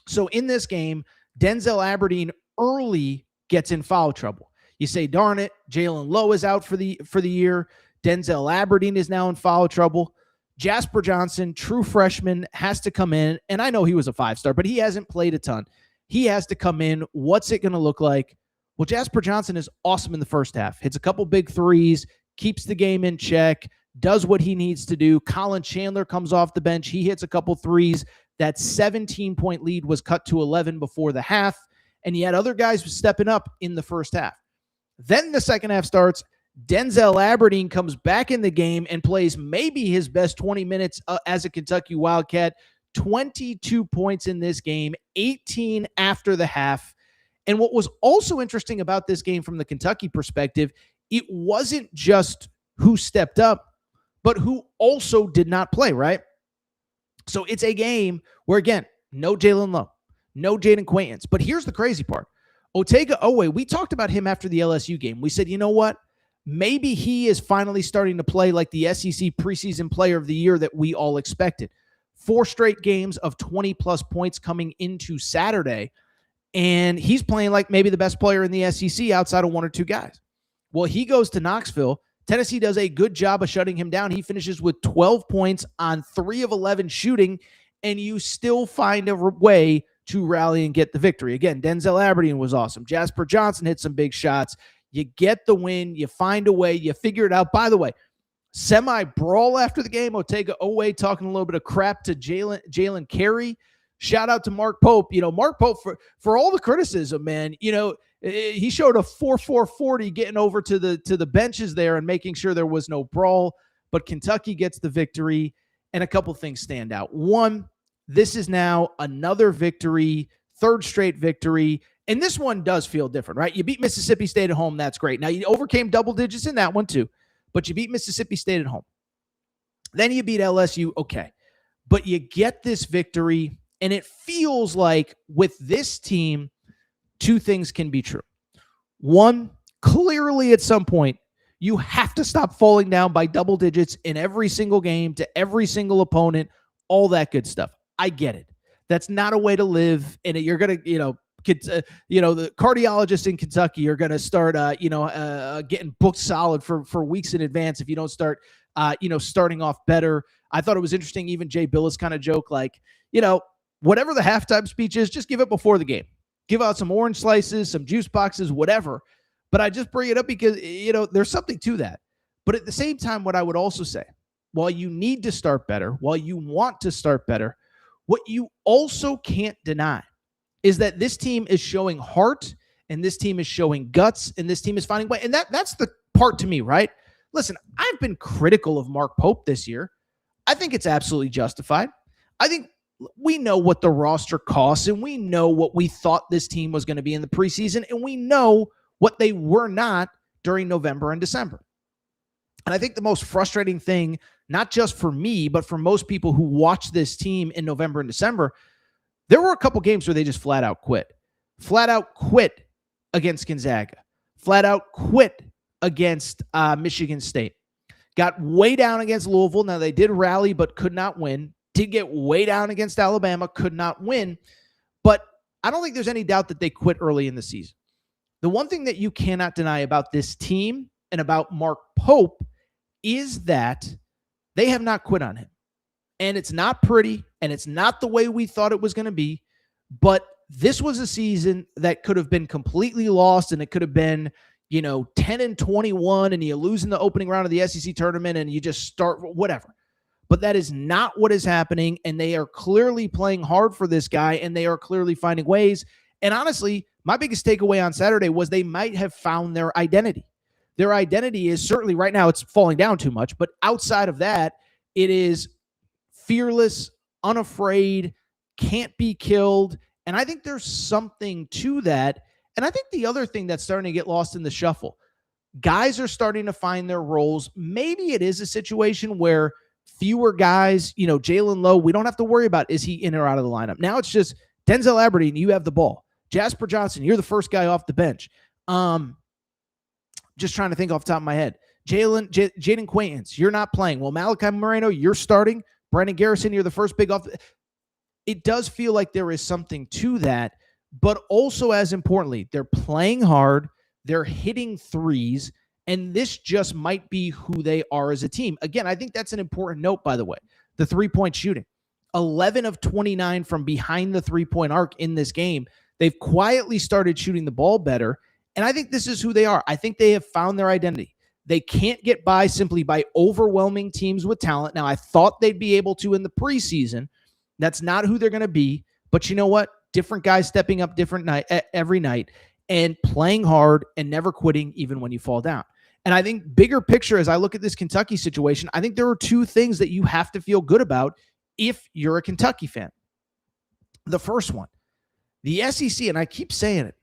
So in this game, Denzel Aberdeen early gets in foul trouble. You say, darn it, Jalen Lowe is out for the year. Denzel Aberdeen is now in foul trouble. Jasper Johnson, true freshman, has to come in. And I know he was a 5-star, but he hasn't played a ton. He has to come in. What's it going to look like? Well, Jasper Johnson is awesome in the first half. Hits a couple big threes, keeps the game in check, does what he needs to do. Colin Chandler comes off the bench. He hits a couple threes. That 17-point lead was cut to 11 before the half. And you had other guys stepping up in the first half. Then the second half starts. Denzel Aberdeen comes back in the game and plays maybe his best 20 minutes as a Kentucky Wildcat. 22 points in this game, 18 after the half. And what was also interesting about this game from the Kentucky perspective, it wasn't just who stepped up, but who also did not play, right? So it's a game where, again, no Jalen Lowe, no Jaden Quaintance. But here's the crazy part. Otega Oweh, we talked about him after the LSU game. We said, you know what? Maybe he is finally starting to play like the SEC preseason player of the year that we all expected. 4 straight games of 20-plus points coming into Saturday, and he's playing like maybe the best player in the SEC outside of 1 or 2 guys. Well, he goes to Knoxville. Tennessee does a good job of shutting him down. He finishes with 12 points on 3 of 11 shooting, and you still find a way to rally and get the victory. Again, Denzel Aberdeen was awesome. Jasper Johnson hit some big shots. You get the win. You find a way. You figure it out. By the way, semi-brawl after the game. Otega Oweh talking a little bit of crap to Jalen Carey. Shout out to Mark Pope. Mark Pope, for all the criticism, man, he showed a 4.40 getting over to the benches there and making sure there was no brawl. But Kentucky gets the victory, and a couple things stand out. One, this is now another victory, 3rd straight victory. And this one does feel different, right? You beat Mississippi State at home. That's great. Now, you overcame double digits in that one too, but you beat Mississippi State at home. Then you beat LSU. Okay. But you get this victory, and it feels like with this team, 2 things can be true. One, clearly at some point, you have to stop falling down by double digits in every single game to every single opponent, all that good stuff. I get it. That's not a way to live, and you're going to, the cardiologists in Kentucky are going to start, getting booked solid for weeks in advance if you don't start, starting off better. I thought it was interesting. Even Jay Billis kind of joked like, whatever the halftime speech is, just give it before the game. Give out some orange slices, some juice boxes, whatever. But I just bring it up because, there's something to that. But at the same time, what I would also say, while you need to start better, while you want to start better, what you also can't deny is that this team is showing heart, and this team is showing guts, and this team is finding way. And that's the part to me, right? Listen, I've been critical of Mark Pope this year. I think it's absolutely justified. I think we know what the roster costs, and we know what we thought this team was going to be in the preseason, and we know what they were not during November and December. And I think the most frustrating thing, not just for me, but for most people who watch this team in November and December, there were a couple games where they just flat out quit. Flat out quit against Gonzaga. Flat out quit against Michigan State. Got way down against Louisville. Now, they did rally, but could not win. Did get way down against Alabama, could not win. But I don't think there's any doubt that they quit early in the season. The one thing that you cannot deny about this team and about Mark Pope is that they have not quit on him. And it's not pretty, and it's not the way we thought it was going to be. But this was a season that could have been completely lost, and it could have been, 10-21, and you lose in the opening round of the SEC tournament, and you just start whatever. But that is not what is happening, and they are clearly playing hard for this guy, and they are clearly finding ways. And honestly, my biggest takeaway on Saturday was they might have found their identity. Their identity is certainly right now it's falling down too much, but outside of that, it is fearless, unafraid, can't be killed. And I think there's something to that. And I think the other thing that's starting to get lost in the shuffle, guys are starting to find their roles. Maybe it is a situation where fewer guys, Jalen Lowe, we don't have to worry about is he in or out of the lineup. Now it's just Denzel Aberdeen, you have the ball. Jasper Johnson, you're the first guy off the bench. Just trying to think off the top of my head. Jaden Quaintance, you're not playing. Well, Malachi Moreno, you're starting. Brandon Garrison, you're the first big off. It does feel like there is something to that, but also as importantly, they're playing hard, they're hitting threes, And this just might be who they are as a team. Again, I think that's an important note, by the way. The three-point shooting. 11 of 29 from behind the three-point arc in this game. They've quietly started shooting the ball better, and I think this is who they are. I think they have found their identity. They can't get by simply by overwhelming teams with talent. Now, I thought they'd be able to in the preseason. That's not who they're going to be, but you know what? Different guys stepping up every night and playing hard and never quitting even when you fall down. And I think bigger picture, as I look at this Kentucky situation, I think there are two things that you have to feel good about if you're a Kentucky fan. The first one, the SEC, and I keep saying it,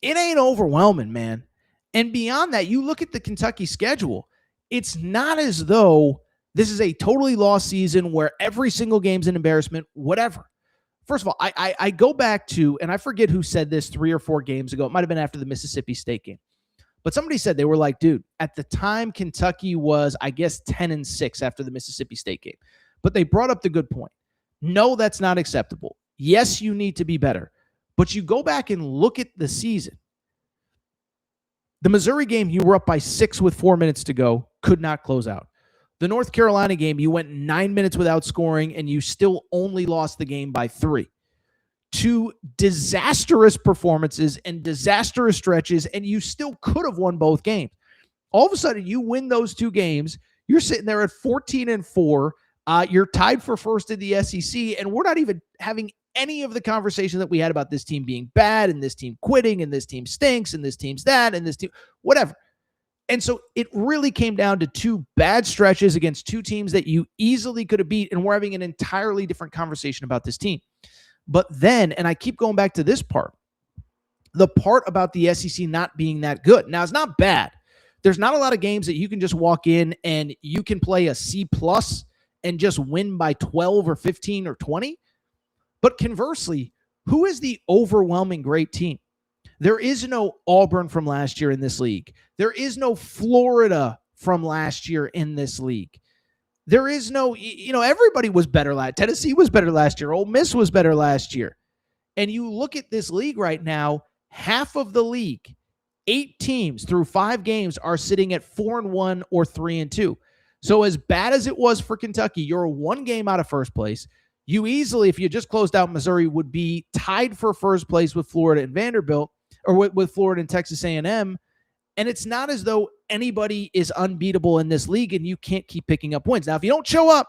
it ain't overwhelming, man. And beyond that, you look at the Kentucky schedule, it's not as though this is a totally lost season where every single game's an embarrassment, whatever. First of all, I go back to, and I forget who said this 3 or 4 games ago. It might have been after the Mississippi State game. But somebody said, they were like, dude, at the time Kentucky was, I guess, 10-6 after the Mississippi State game. But they brought up the good point. No, that's not acceptable. Yes, you need to be better. But you go back and look at the season. The Missouri game, you were up by 6 with 4 minutes to go, could not close out. The North Carolina game, you went 9 minutes without scoring, and you still only lost the game by 3. 2 disastrous performances and disastrous stretches, and you still could have won both games. All of a sudden, you win those 2 games. You're sitting there at 14-4. You're tied for first in the SEC, and we're not even having any of the conversation that we had about this team being bad and this team quitting and this team stinks and this team's that and this team, whatever. And so it really came down to 2 bad stretches against 2 teams that you easily could have beat, and we're having an entirely different conversation about this team. But then, and I keep going back to this part, the part about the SEC not being that good. Now, it's not bad. There's not a lot of games that you can just walk in and you can play a C+ and just win by 12 or 15 or 20. But conversely, who is the overwhelming great team? There is no Auburn from last year in this league. There is no Florida from last year in this league. There is no, everybody was better last. Tennessee was better last year. Ole Miss was better last year. And you look at this league right now, half of the league, 8 teams through 5 games are sitting at 4-1 or 3-2. So as bad as it was for Kentucky, you're 1 game out of first place. You easily, if you just closed out Missouri, would be tied for first place with Florida and Vanderbilt, or with Florida and Texas A&M. And it's not as though anybody is unbeatable in this league and you can't keep picking up wins. Now, if you don't show up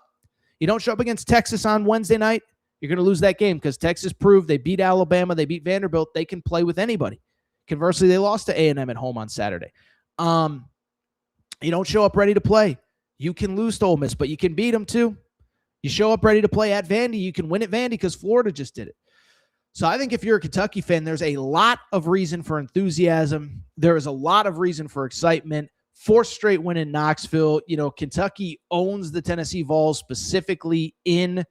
against Texas on Wednesday night, you're going to lose that game because Texas proved they beat Alabama, they beat Vanderbilt, they can play with anybody. Conversely, they lost to A&M at home on Saturday. You don't show up ready to play, you can lose to Ole Miss, but you can beat them too. You show up ready to play at Vandy, you can win at Vandy because Florida just did it. So I think if you're a Kentucky fan, there's a lot of reason for enthusiasm. There is a lot of reason for excitement. 4th straight win in Knoxville. Kentucky owns the Tennessee Vols, specifically in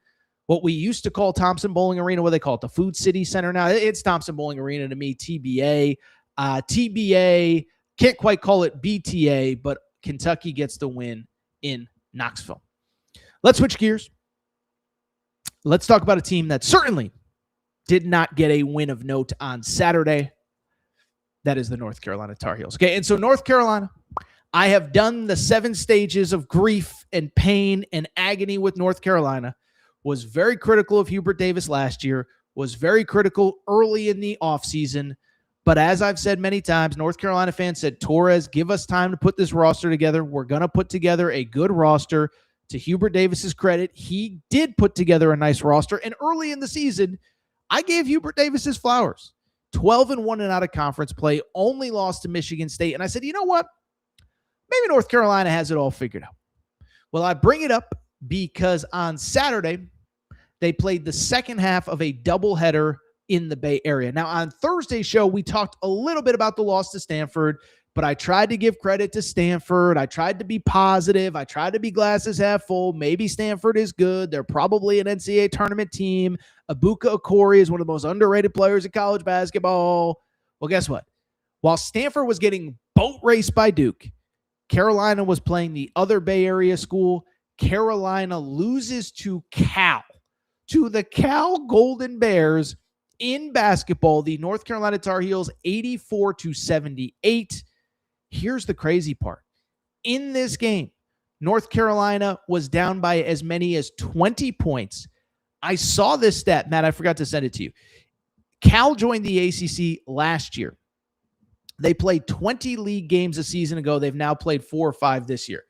what we used to call Thompson Bowling Arena. What do they call it? The Food City Center now. It's Thompson Bowling Arena to me, TBA. TBA, can't quite call it BTA, but Kentucky gets the win in Knoxville. Let's switch gears. Let's talk about a team that certainly did not get a win of note on Saturday. That is the North Carolina Tar Heels. Okay, and so North Carolina, I have done the 7 stages of grief and pain and agony with North Carolina. Was very critical of Hubert Davis last year, was very critical early in the offseason. But as I've said many times, North Carolina fans said, Torres, give us time to put this roster together. We're going to put together a good roster. To Hubert Davis's credit, he did put together a nice roster. And early in the season, I gave Hubert Davis his flowers. 12-1 and out of conference play, only lost to Michigan State. And I said, you know what? Maybe North Carolina has it all figured out. Well, I bring it up because on Saturday, they played the second half of a doubleheader in the Bay Area. Now, on Thursday's show, we talked a little bit about the loss to Stanford, but I tried to give credit to Stanford. I tried to be positive. I tried to be glasses half full. Maybe Stanford is good. They're probably an NCAA tournament team. Ibuka Okori is one of the most underrated players in college basketball. Well, guess what? While Stanford was getting boat raced by Duke, Carolina was playing the other Bay Area school. Carolina loses to the Cal Golden Bears in basketball. The North Carolina Tar Heels 84-78. Here's the crazy part. In this game, North Carolina was down by as many as 20 points. I saw this stat, Matt, I forgot to send it to you. Cal joined the ACC last year. They played 20 league games a season ago. They've now played 4 or 5 this year.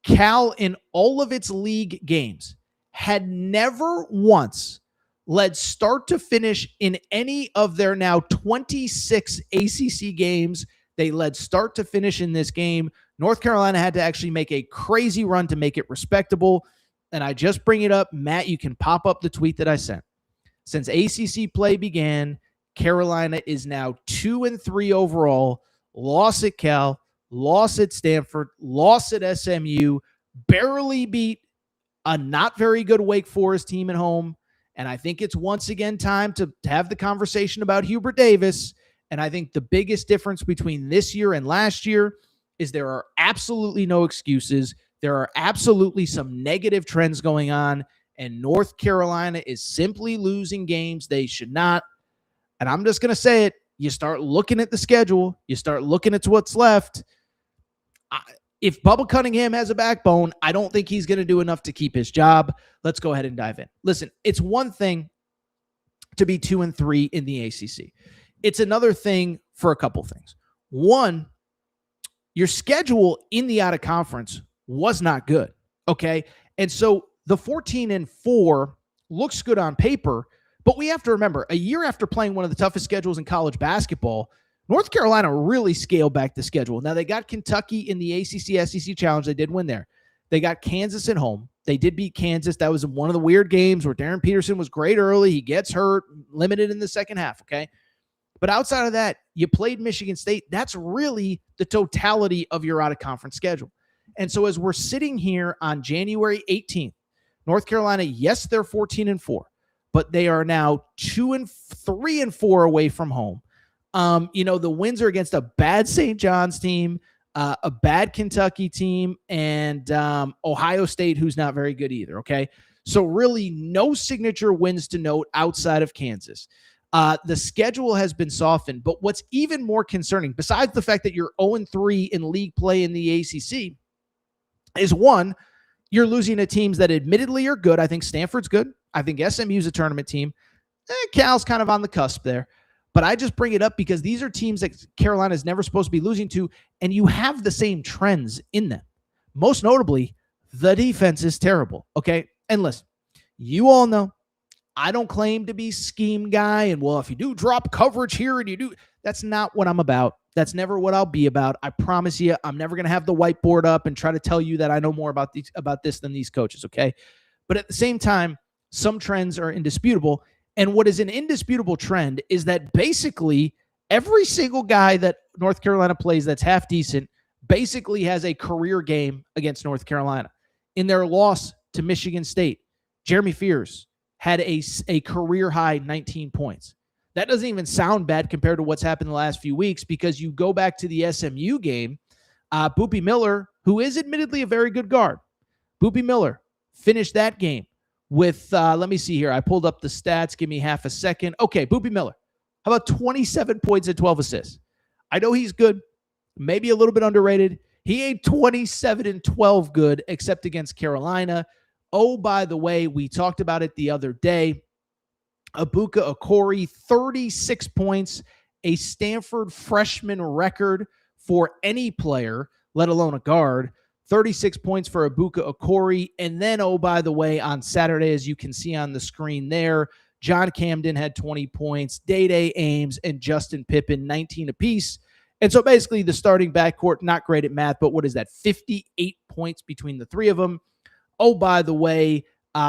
Cal, in all of its league games, had never once led start to finish in any of their now 26 ACC games. They led start to finish in this game. North Carolina had to actually make a crazy run to make it respectable. And I just bring it up. Matt, you can pop up the tweet that I sent. Since ACC play began, Carolina is now 2-3 overall, loss at Cal, loss at Stanford, loss at SMU, barely beat a not very good Wake Forest team at home. And I think it's once again time to have the conversation about Hubert Davis. And I think the biggest difference between this year and last year is there are absolutely no excuses. There are absolutely some negative trends going on, and North Carolina is simply losing games they should not. And I'm just going to say it. You start looking at the schedule. You start looking at what's left. If Bubba Cunningham has a backbone, I don't think he's going to do enough to keep his job. Let's go ahead and dive in. Listen, it's one thing to be 2-3 in the ACC. It's another thing for a couple things. One, your schedule in the out-of-conference was not good, okay? And so the 14-4 looks good on paper, but we have to remember, a year after playing one of the toughest schedules in college basketball, North Carolina really scaled back the schedule. Now, they got Kentucky in the ACC-SEC Challenge. They did win there. They got Kansas at home. They did beat Kansas. That was one of the weird games where Darren Peterson was great early. He gets hurt, limited in the second half, okay? But outside of that, you played Michigan State. That's really the totality of your out-of-conference schedule. And so as we're sitting here on January 18th, North Carolina, yes, they're 14-4, but they are now 3-4 away from home. The wins are against a bad St. John's team, a bad Kentucky team, and Ohio State, who's not very good either, okay? So really no signature wins to note outside of Kansas. The schedule has been softened, but what's even more concerning, besides the fact that you're 0-3 in league play in the ACC, is one, you're losing to teams that admittedly are good. I think Stanford's good. I think SMU's a tournament team. Cal's kind of on the cusp there. But I just bring it up because these are teams that Carolina is never supposed to be losing to, and you have the same trends in them. Most notably, the defense is terrible, okay? And listen, you all know I don't claim to be scheme guy, and well, if you do drop coverage here and you do, that's not what I'm about. That's never what I'll be about. I promise you, I'm never going to have the whiteboard up and try to tell you that I know more about this than these coaches, okay? But at the same time, some trends are indisputable. And what is an indisputable trend is that basically every single guy that North Carolina plays that's half decent basically has a career game against North Carolina. In their loss to Michigan State, Jeremy Fears had a career high 19 points. That doesn't even sound bad compared to what's happened the last few weeks, because you go back to the SMU game, Boopie Miller, who is admittedly a very good guard, Boopie Miller finished that game with, let me see here. I pulled up the stats. Give me half a second. Okay, Boopie Miller. How about 27 points and 12 assists? I know he's good, maybe a little bit underrated. He ain't 27 and 12 good, except against Carolina. Oh, by the way, we talked about it the other day. Abuka Okori, 36 points, a Stanford freshman record for any player, let alone a guard. 36 points for Abuka Okori. And then, oh, by the way, on Saturday, as you can see on the screen there, John Camden had 20 points, Day-Day Ames and Justin Pippen, 19 apiece. And so basically the starting backcourt, not great at math, but what is that, 58 points between the three of them. Oh, by the way,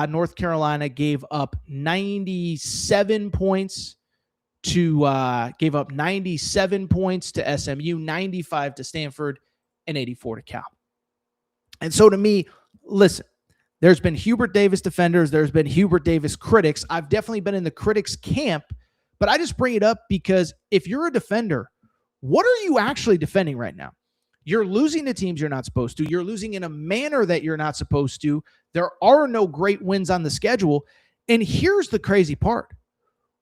North Carolina gave up 97 points to SMU, 95 to Stanford, and 84 to Cal. And so to me, listen, there's been Hubert Davis defenders. There's been Hubert Davis critics. I've definitely been in the critics camp, but I just bring it up because if you're a defender, what are you actually defending right now? You're losing to teams you're not supposed to. You're losing in a manner that you're not supposed to. There are no great wins on the schedule. And here's the crazy part.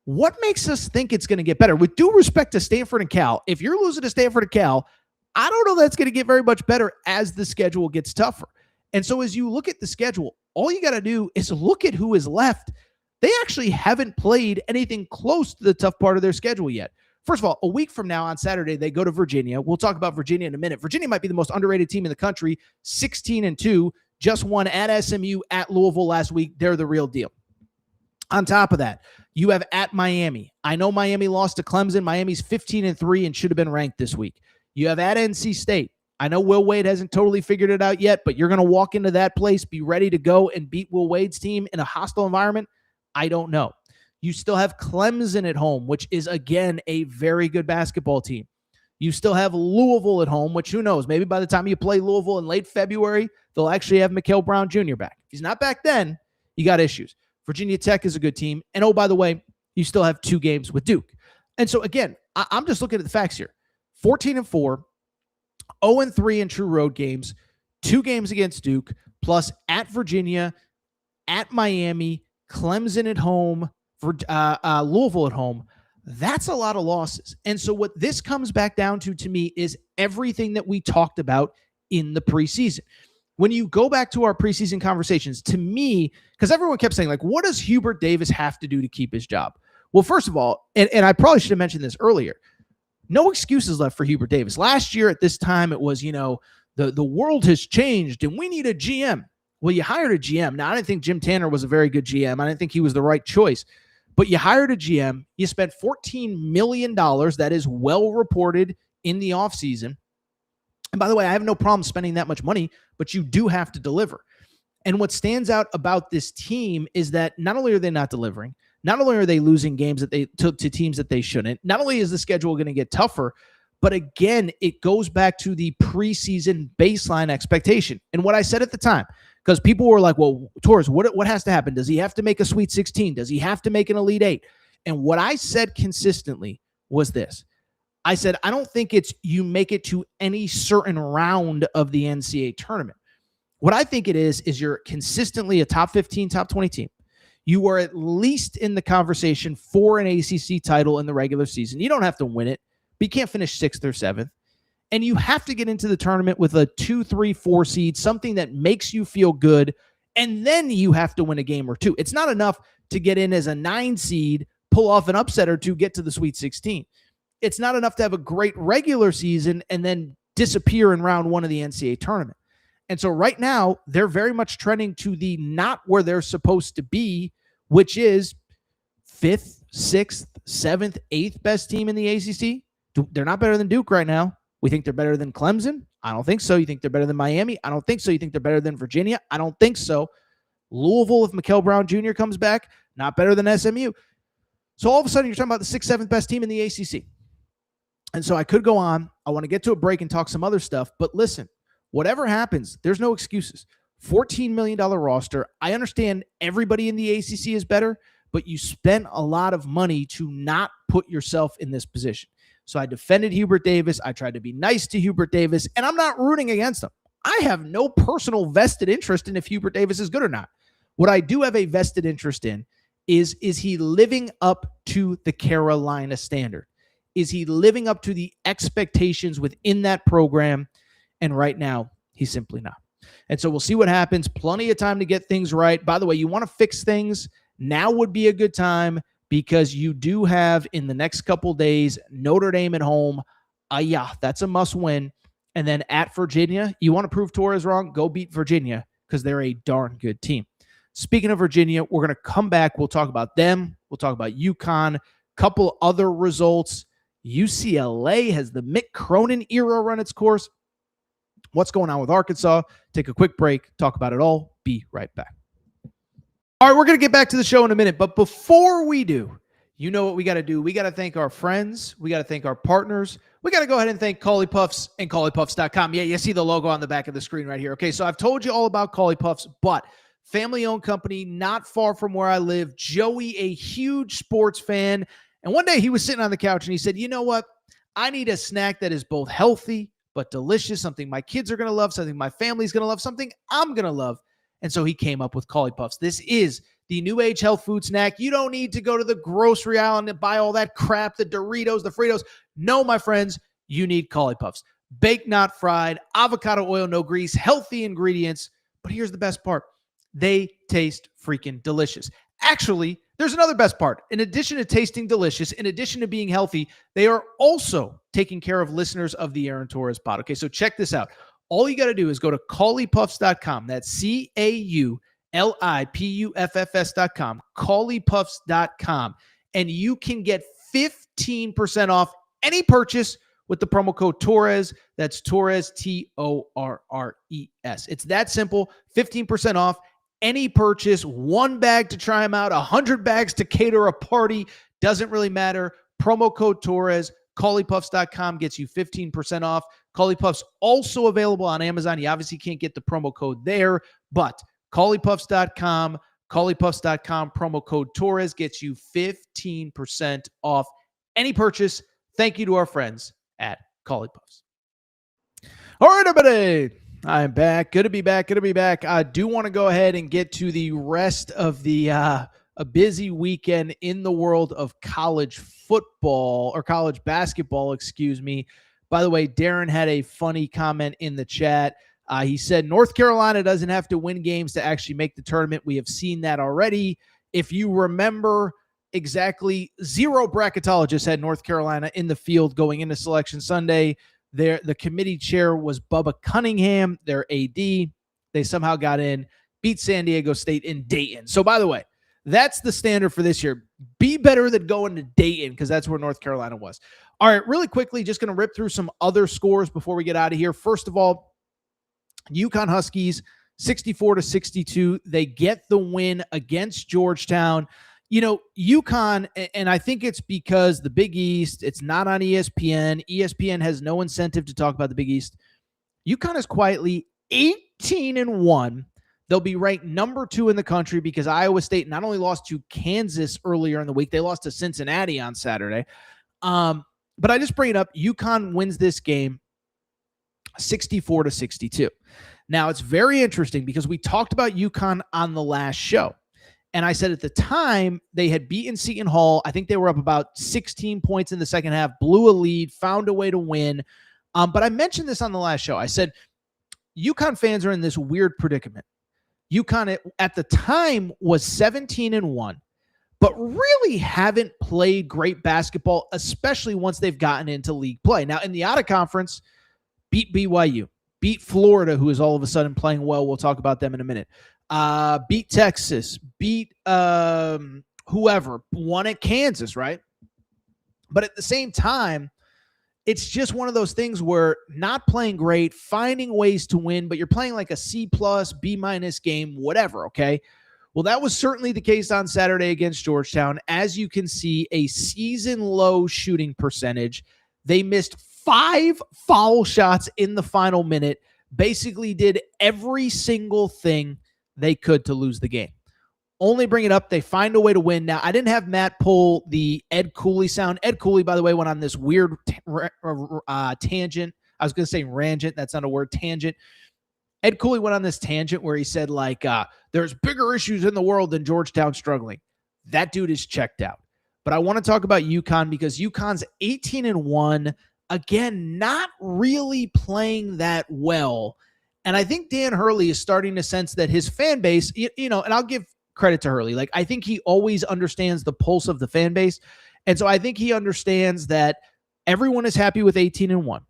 What makes us think it's going to get better? With due respect to Stanford and Cal, if you're losing to Stanford and Cal, I don't know that's going to get very much better as the schedule gets tougher. And so as you look at the schedule, all you got to do is look at who is left. They actually haven't played anything close to the tough part of their schedule yet. First of all, a week from now on Saturday, they go to Virginia. We'll talk about Virginia in a minute. Virginia might be the most underrated team in the country, 16-2, just won at SMU, at Louisville last week. They're the real deal. On top of that, you have at Miami. I know Miami lost to Clemson. Miami's 15-3 and should have been ranked this week. You have at NC State. I know Will Wade hasn't totally figured it out yet, but you're going to walk into that place, be ready to go and beat Will Wade's team in a hostile environment? I don't know. You still have Clemson at home, which is, again, a very good basketball team. You still have Louisville at home, which who knows? Maybe by the time you play Louisville in late February, they'll actually have Mikal Brown Jr. back. If he's not back then, you got issues. Virginia Tech is a good team. And oh, by the way, you still have 2 games with Duke. And so, again, I'm just looking at the facts here. 14-4, 0-3 in true road games, 2 games against Duke, plus at Virginia, at Miami, Clemson at home, Louisville at home. That's a lot of losses. And so what this comes back down to me, is everything that we talked about in the preseason. When you go back to our preseason conversations, to me, because everyone kept saying, like, what does Hubert Davis have to do to keep his job? Well, first of all, and I probably should have mentioned this earlier, no excuses left for Hubert Davis. Last year at this time, it was, the world has changed and we need a GM. Well, you hired a GM. Now, I didn't think Jim Tanner was a very good GM. I didn't think he was the right choice. But you hired a GM. You spent $14 million. That is well reported in the offseason. And by the way, I have no problem spending that much money, but you do have to deliver. And what stands out about this team is that not only are they not delivering, not only are they losing games that they took to teams that they shouldn't, not only is the schedule going to get tougher, but again, it goes back to the preseason baseline expectation. And what I said at the time, because people were like, well, Torres, what has to happen? Does he have to make a Sweet 16? Does he have to make an Elite 8? And what I said consistently was this. I said, I don't think it's you make it to any certain round of the NCAA tournament. What I think it is you're consistently a top 15, top 20 team. You are at least in the conversation for an ACC title in the regular season. You don't have to win it, but you can't finish 6th or 7th. And you have to get into the tournament with a 2, 3, 4 seed, something that makes you feel good, and then you have to win a game or 2. It's not enough to get in as a 9 seed, pull off an upset or 2, get to the Sweet 16. It's not enough to have a great regular season and then disappear in round 1 of the NCAA tournament. And so right now, they're very much trending to the not where they're supposed to be, which is 5th, 6th, 7th, 8th best team in the ACC. They're not better than Duke right now. We think they're better than Clemson. I don't think so. You think they're better than Miami? I don't think so. You think they're better than Virginia? I don't think so. Louisville, if Mikal Brown Jr. comes back, not better than SMU. So all of a sudden, you're talking about the 6th, 7th best team in the ACC. And so I could go on. I want to get to a break and talk some other stuff. But listen, whatever happens, there's no excuses. $14 million roster. I understand everybody in the ACC is better, but you spent a lot of money to not put yourself in this position. So I defended Hubert Davis. I tried to be nice to Hubert Davis, and I'm not rooting against him. I have no personal vested interest in if Hubert Davis is good or not. What I do have a vested interest in is he living up to the Carolina standard? Is he living up to the expectations within that program? And right now, he's simply not. And so we'll see what happens. Plenty of time to get things right. By the way, you want to fix things, now would be a good time, because you do have in the next couple days Notre Dame at home. That's a must win. And then at Virginia, you want to prove Torres wrong, go beat Virginia, because they're a darn good team. Speaking of Virginia, we're going to come back. We'll talk about them. We'll talk about UConn, couple other results. UCLA has the Mick Cronin era run its course. What's going on with Arkansas? Take a quick break, talk about it all. Be right back. All right, we're going to get back to the show in a minute, but before we do, you know what we got to do. We got to thank our friends. We got to thank our partners. We got to go ahead and thank Cauley Puffs and CauleyPuffs.com. Yeah, you see the logo on the back of the screen right here. Okay, so I've told you all about Cauley Puffs, but family-owned company, not far from where I live. Joey, a huge sports fan, and one day he was sitting on the couch and he said, you know what? I need a snack that is both healthy but delicious, something my kids are going to love, something my family's going to love, something I'm going to love. And so he came up with Cauley Puffs. This is the new age health food snack. You don't need to go to the grocery aisle and buy all that crap, the Doritos, the Fritos. No, my friends, you need Cauley Puffs. baked, not fried, avocado oil, no grease, healthy ingredients. But here's the best part. They taste freaking delicious. Actually, there's another best part. In addition to tasting delicious, in addition to being healthy, they are also taking care of listeners of the Aaron Torres pod. Okay, so check this out. All you got to do is go to Caulipuffs.com. That's CAULIPUFFS.com, Caulipuffs.com, and you can get 15% off any purchase with the promo code Torres. That's Torres, Torres. It's that simple. 15% off any purchase, one bag to try them out, 100 bags to cater a party. Doesn't really matter. Promo code Torres. Caulipuffs.com gets you 15% off. Caulipuffs also available on Amazon. You obviously can't get the promo code there, but Caulipuffs.com, Caulipuffs.com, promo code Torres gets you 15% off any purchase. Thank you to our friends at Caulipuffs. All right, everybody. I'm back. Good to be back. I do want to go ahead and get to the rest of the a busy weekend in the world of college football or college basketball, excuse me. By the way, Darren had a funny comment in the chat. He said, North Carolina doesn't have to win games to actually make the tournament. We have seen that already. If you remember exactly, 0 bracketologists had North Carolina in the field going into Selection Sunday. The committee chair was Bubba Cunningham, their AD. They somehow got in, beat San Diego State in Dayton. So, by the way, that's the standard for this year. Be better than going to Dayton because that's where North Carolina was. All right, really quickly, just going to rip through some other scores before we get out of here. First of all, UConn Huskies, 64-62. They get the win against Georgetown. You know, UConn, and I think it's because the Big East, it's not on ESPN. ESPN has no incentive to talk about the Big East. UConn is quietly 18-1. They'll be ranked number 2 in the country because Iowa State not only lost to Kansas earlier in the week, they lost to Cincinnati on Saturday. But I just bring it up. UConn wins this game 64-62. Now, it's very interesting because we talked about UConn on the last show. And I said at the time they had beaten Seton Hall. I think they were up about 16 points in the second half, blew a lead, found a way to win. But I mentioned this on the last show. I said, UConn fans are in this weird predicament. UConn at the time was 17-1, but really haven't played great basketball, especially once they've gotten into league play. Now, in the out-of-conference, beat BYU, beat Florida, who is all of a sudden playing well. We'll talk about them in a minute. Beat Texas, beat whoever, won at Kansas, right? But at the same time, it's just one of those things where not playing great, finding ways to win, but you're playing like a C+, B- game, whatever, okay? Well, that was certainly the case on Saturday against Georgetown. As you can see, a season-low shooting percentage. They missed 5 foul shots in the final minute, basically did every single thing they could to lose the game. Only bring it up. They find a way to win. Now, I didn't have Matt pull the Ed Cooley sound. Ed Cooley, by the way, went on this weird tangent. I was going to say rangent. That's not a word. Tangent. Ed Cooley went on this tangent where he said, like, there's bigger issues in the world than Georgetown struggling. That dude is checked out. But I want to talk about UConn because UConn's 18-1. Again, not really playing that well. And I think Dan Hurley is starting to sense that his fan base, you know, and I'll give credit to Hurley. Like, I think he always understands the pulse of the fan base. And so I think he understands that everyone is happy with 18-1.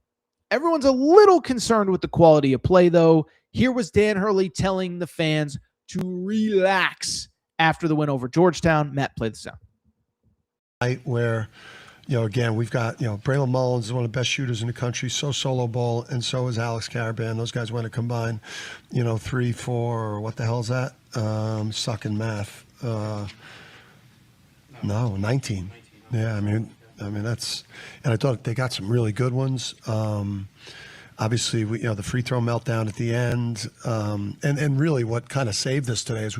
Everyone's a little concerned with the quality of play, though. Here was Dan Hurley telling the fans to relax after the win over Georgetown. Matt, play the sound. Where, you know, again, we've got, you know, Braylon Mullins is one of the best shooters in the country, so solo ball, and so is Alex Caravan. Those guys went to combine, 3, 4, what the hell is that? Sucking math. No, 19. Yeah, I mean that's, and I thought they got some really good ones. Obviously, the free throw meltdown at the end, and really what kind of saved us today is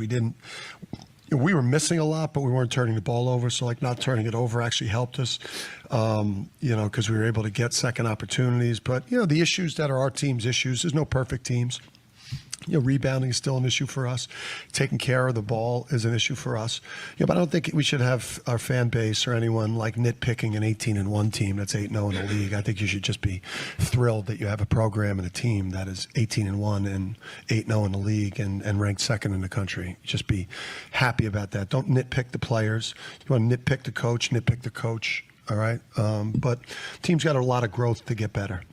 we were missing a lot, but we weren't turning the ball over. So, like, not turning it over actually helped us, because we were able to get second opportunities. But, the issues that are our team's issues, there's no perfect teams. Rebounding is still an issue for us. Taking care of the ball is an issue for us. But I don't think we should have our fan base or anyone like nitpicking an 18-1 team that's 8-0 in the league. I think you should just be thrilled that you have a program and a team that is 18-1 and 8-0 in the league and ranked second in the country. Just be happy about that. Don't nitpick the players. You want to nitpick the coach. All right. But team's got a lot of growth to get better.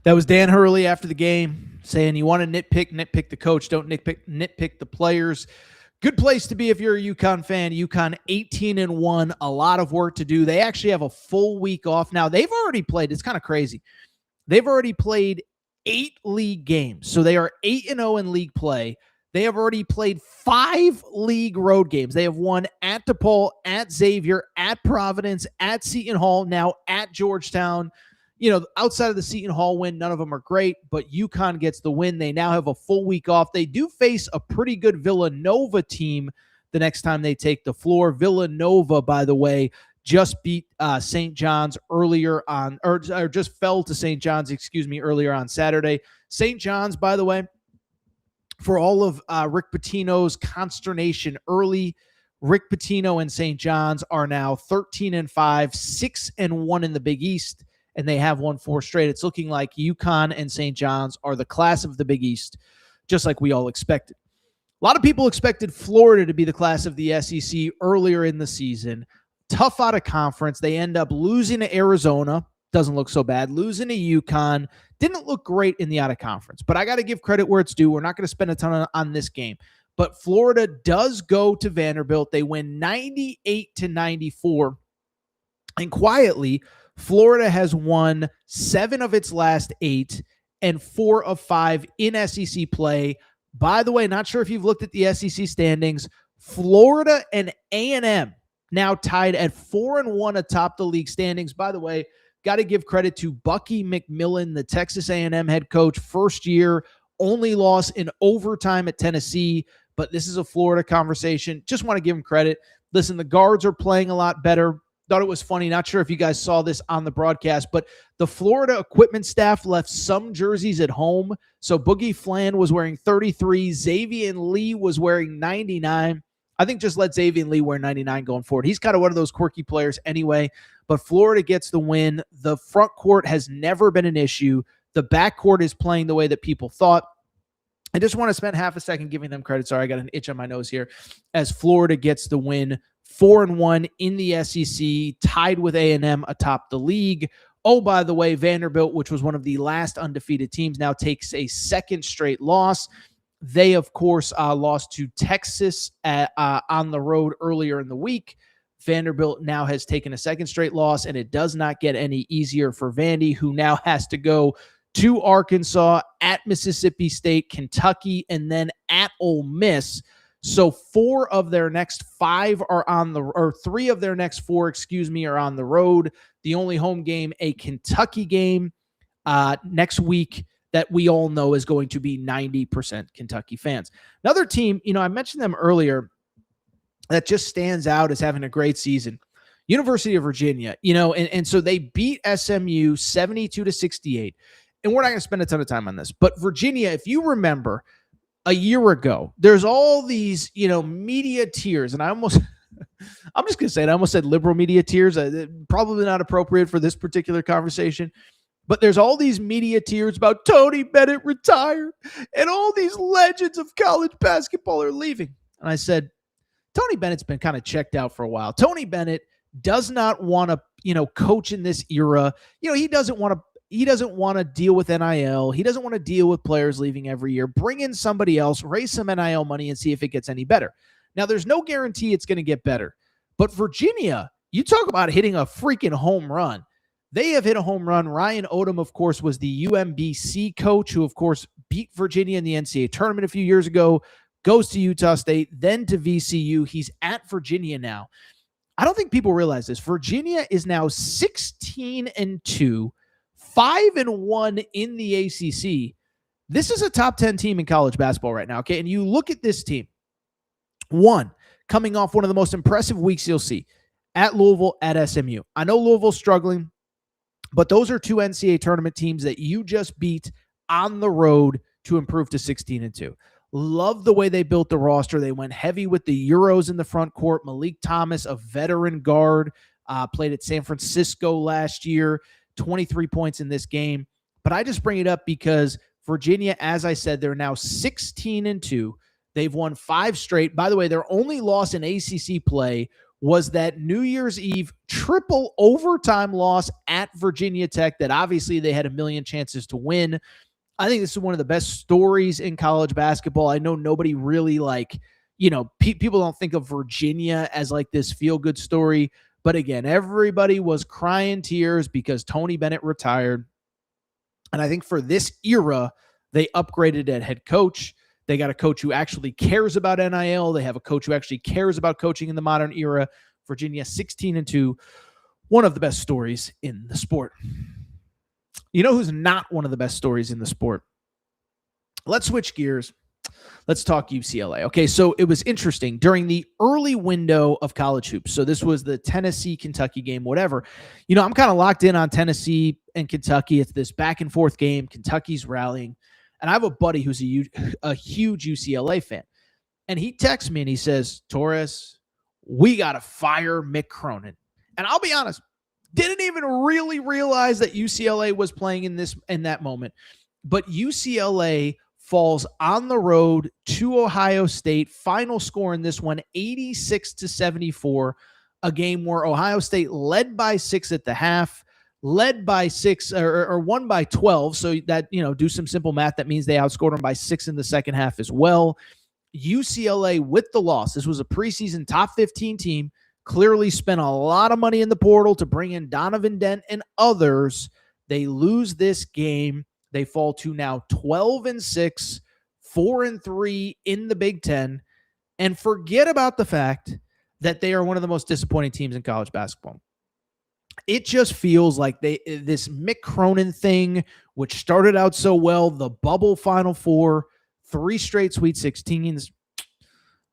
That was Dan Hurley after the game saying you want to nitpick the coach, don't nitpick the players. Good place to be if you're a UConn fan. UConn 18-1, a lot of work to do. They actually have a full week off. Now, they've already played, it's kind of crazy. They've already played 8 league games. So they are 8-0 in league play. They have already played 5 league road games. They have won at DePaul, at Xavier, at Providence, at Seton Hall, now at Georgetown. Outside of the Seton Hall win, none of them are great, but UConn gets the win. They now have a full week off. They do face a pretty good Villanova team the next time they take the floor. Villanova, by the way, just beat St. John's earlier on, or just fell to St. John's, earlier on Saturday. St. John's, by the way, for all of Rick Pitino's consternation early, Rick Pitino and St. John's are now 13-5, 6-1 in the Big East. And they have won 4 straight. It's looking like UConn and St. John's are the class of the Big East, just like we all expected. A lot of people expected Florida to be the class of the SEC earlier in the season. Tough out of conference. They end up losing to Arizona. Doesn't look so bad. Losing to UConn. Didn't look great in the out of conference. But I got to give credit where it's due. We're not going to spend a ton on this game. But Florida does go to Vanderbilt. They win 98-94. And quietly, Florida has won 7 of its last 8 and 4 of 5 in SEC play. By the way, not sure if you've looked at the SEC standings. Florida and A&M now tied at 4-1 atop the league standings. By the way, got to give credit to Bucky McMillan, the Texas A&M head coach. First year, only loss in overtime at Tennessee. But this is a Florida conversation. Just want to give him credit. Listen, the guards are playing a lot better. Thought it was funny. Not sure if you guys saw this on the broadcast, but the Florida equipment staff left some jerseys at home. So Boogie Flan was wearing 33. Xavier Lee was wearing 99. I think just let Xavier Lee wear 99 going forward. He's kind of one of those quirky players anyway, but Florida gets the win. The front court has never been an issue. The back court is playing the way that people thought. I just want to spend half a second giving them credit. Sorry, I got an itch on my nose here. As Florida gets the win, 4-1 in the SEC, tied with A&M atop the league. Oh, by the way, Vanderbilt, which was one of the last undefeated teams, now takes a second straight loss. They, of course, lost to Texas on the road earlier in the week. Vanderbilt now has taken a second straight loss, and it does not get any easier for Vandy, who now has to go to Arkansas, at Mississippi State, Kentucky, and then at Ole Miss. So 3 of their next 4, are on the road. The only home game, a Kentucky game next week that we all know is going to be 90% Kentucky fans. Another team, I mentioned them earlier, that just stands out as having a great season. University of Virginia, and so they beat SMU 72-68. And we're not going to spend a ton of time on this, but Virginia, if you remember, a year ago, there's all these, media tears, and I'm just going to say it. I almost said liberal media tears. Probably not appropriate for this particular conversation, but there's all these media tears about Tony Bennett retired and all these legends of college basketball are leaving. And I said, Tony Bennett's been kind of checked out for a while. Tony Bennett does not want to, coach in this era. He doesn't want to deal with NIL. He doesn't want to deal with players leaving every year. Bring in somebody else, raise some NIL money, and see if it gets any better. Now, there's no guarantee it's going to get better. But Virginia, you talk about hitting a freaking home run. They have hit a home run. Ryan Odom, of course, was the UMBC coach who, of course, beat Virginia in the NCAA tournament a few years ago, goes to Utah State, then to VCU. He's at Virginia now. I don't think people realize this. Virginia is now 16-2. 5-1 in the ACC. This is a top 10 team in college basketball right now, okay? And you look at this team. 1, coming off one of the most impressive weeks you'll see at Louisville, at SMU. I know Louisville's struggling, but those are 2 NCAA tournament teams that you just beat on the road to improve to 16-2. Love the way they built the roster. They went heavy with the Euros in the front court. Malik Thomas, a veteran guard, played at San Francisco last year, 23 points in this game. But I just bring it up because Virginia, as I said, they're now 16-2. They've won 5 straight. By the way, their only loss in ACC play was that New Year's Eve triple overtime loss at Virginia Tech that obviously they had a million chances to win. I think this is one of the best stories in college basketball. I know nobody really people don't think of Virginia as like this feel-good story. But again, everybody was crying tears because Tony Bennett retired. And I think for this era, they upgraded at head coach. They got a coach who actually cares about NIL. They have a coach who actually cares about coaching in the modern era. Virginia 16-2, one of the best stories in the sport. You know who's not one of the best stories in the sport? Let's switch gears. Let's talk UCLA. Okay, so it was interesting. During the early window of college hoops, so this was the Tennessee-Kentucky game, whatever. I'm kind of locked in on Tennessee and Kentucky. It's this back-and-forth game. Kentucky's rallying. And I have a buddy who's a huge UCLA fan. And he texts me and he says, Torres, we got to fire Mick Cronin. And I'll be honest, didn't even really realize that UCLA was playing in that moment. But UCLA falls on the road to Ohio State. Final score in this one, 86-74, a game where Ohio State led by 6 at the half, led by 6 or won by 12. So that, do some simple math. That means they outscored them by 6 in the second half as well. UCLA with the loss. This was a preseason top 15 team. Clearly spent a lot of money in the portal to bring in Donovan Dent and others. They lose this game. They fall to now 12-6, 4-3 in the Big Ten, and forget about the fact that they are one of the most disappointing teams in college basketball. It just feels like this Mick Cronin thing, which started out so well, the bubble Final Four, 3 straight Sweet 16s,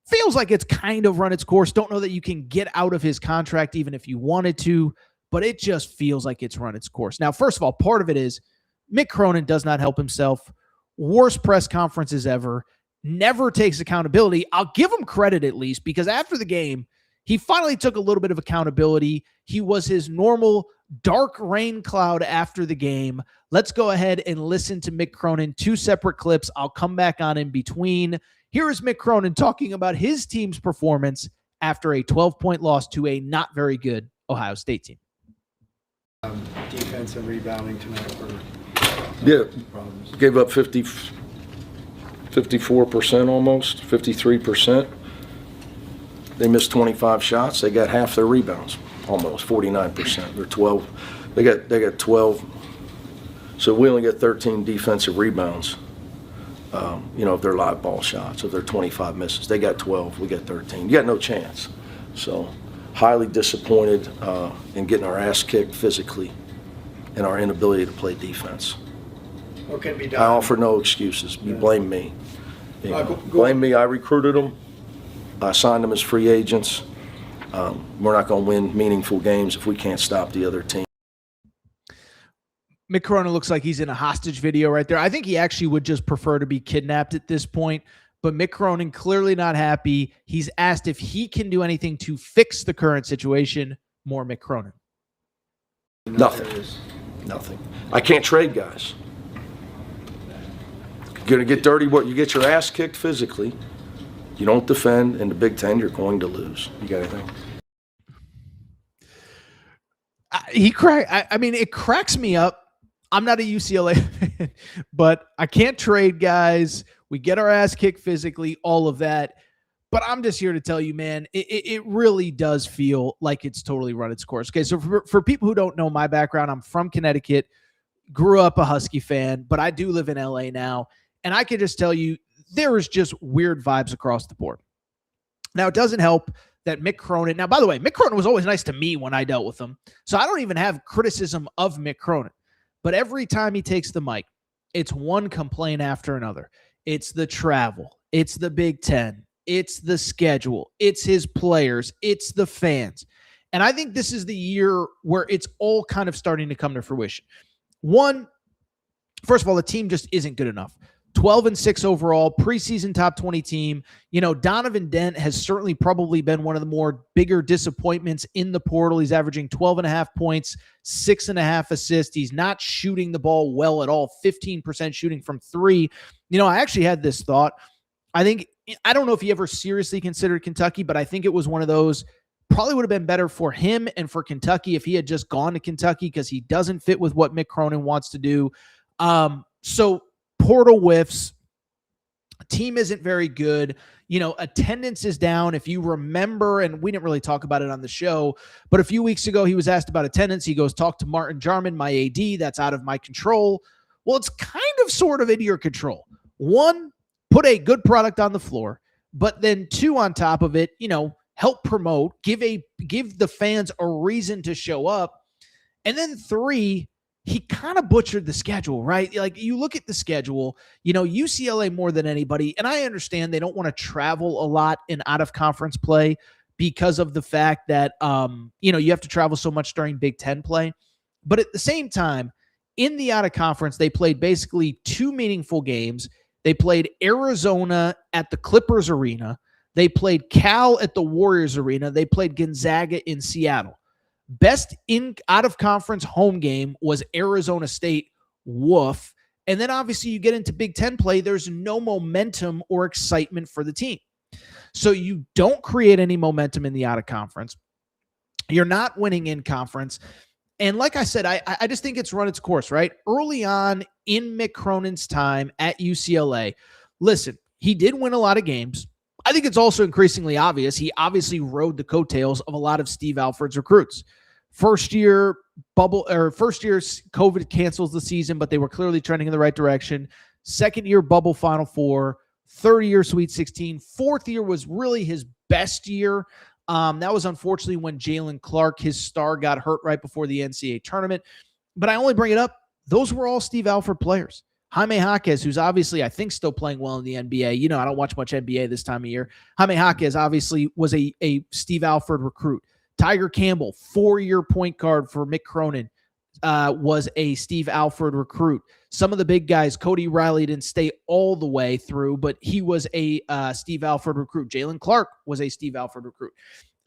feels like it's kind of run its course. Don't know that you can get out of his contract even if you wanted to, but it just feels like it's run its course. Now, first of all, part of it is Mick Cronin does not help himself. Worst press conferences ever. Never takes accountability. I'll give him credit at least because after the game, he finally took a little bit of accountability. He was his normal dark rain cloud after the game. Let's go ahead and listen to Mick Cronin. 2 separate clips. I'll come back on in between. Here is Mick Cronin talking about his team's performance after a 12-point loss to a not very good Ohio State team. Defense and rebounding tonight were problems. Gave up 54% almost, 53%. They missed 25 shots. They got half their rebounds, almost 49%. They're 12. They got 12. So we only get 13 defensive rebounds. If they're live ball shots, if they're 25 misses, they got 12. We got 13. You got no chance. So highly disappointed in getting our ass kicked physically and our inability to play defense. What can be done? I offer no excuses. You blame me. Blame me. I recruited them. I signed them as free agents. We're not going to win meaningful games if we can't stop the other team. Mick Cronin looks like he's in a hostage video right there. I think he actually would just prefer to be kidnapped at this point. But Mick Cronin clearly not happy. He's asked if he can do anything to fix the current situation. More Mick Cronin. Nothing. I can't trade guys. You're going to get dirty. You get your ass kicked physically. You don't defend in the Big Ten, you're going to lose. You got anything? It cracks me up. I'm not a UCLA fan, but I can't trade guys. We get our ass kicked physically, all of that. But I'm just here to tell you, man, it really does feel like it's totally run its course. Okay, so for people who don't know my background, I'm from Connecticut, grew up a Husky fan, but I do live in LA now. And I can just tell you, there is just weird vibes across the board. Now, it doesn't help that Mick Cronin, now, by the way, Mick Cronin was always nice to me when I dealt with him. So I don't even have criticism of Mick Cronin. But every time he takes the mic, it's one complaint after another. It's the travel. It's the Big Ten. It's the schedule. It's his players. It's the fans. And I think this is the year where it's all kind of starting to come to fruition. One, first of all, the team just isn't good enough. 12-6 overall, preseason top 20 team. Donovan Dent has certainly probably been one of the more bigger disappointments in the portal. He's averaging 12.5 points, 6.5 assists. He's not shooting the ball well at all, 15% shooting from three. I actually had this thought. I don't know if he ever seriously considered Kentucky, but I think it was one of those, probably would have been better for him and for Kentucky if he had just gone to Kentucky, because he doesn't fit with what Mick Cronin wants to do. So portal whiffs, team isn't very good. Attendance is down. If you remember, and we didn't really talk about it on the show, but a few weeks ago, he was asked about attendance. He goes, talk to Martin Jarman, my AD. That's out of my control. Well, it's kind of sort of in your control. One, put a good product on the floor, but then two, on top of it, help promote, give the fans a reason to show up. And then three, he kind of butchered the schedule, right? Like, you look at the schedule, UCLA more than anybody, and I understand they don't want to travel a lot in out-of-conference play because of the fact that, you have to travel so much during Big Ten play. But at the same time, in the out-of-conference, they played basically two meaningful games. They played Arizona at the Clippers Arena. They played Cal at the Warriors Arena. They played Gonzaga in Seattle. Best in out-of-conference home game was Arizona State. Woof. And then obviously you get into Big Ten play, there's no momentum or excitement for the team. So you don't create any momentum in the out-of-conference. You're not winning in conference. And like I said, I just think it's run its course, right? Early on in Mick Cronin's time at UCLA, listen, he did win a lot of games. I think it's also increasingly obvious he obviously rode the coattails of a lot of Steve Alford's recruits. First year COVID cancels the season, but they were clearly trending in the right direction. Second year bubble Final Four. Third year Sweet 16. Fourth year was really his best year. That was unfortunately when Jalen Clark, his star, got hurt right before the NCAA tournament. But I only bring it up, those were all Steve Alford players. Jaime Jaquez, who's obviously, I think, still playing well in the NBA. I don't watch much NBA this time of year. Jaime Jaquez obviously was a Steve Alford recruit. Tiger Campbell, 4-year point guard for Mick Cronin, was a Steve Alford recruit. Some of the big guys, Cody Riley didn't stay all the way through, but he was a Steve Alford recruit. Jalen Clark was a Steve Alford recruit.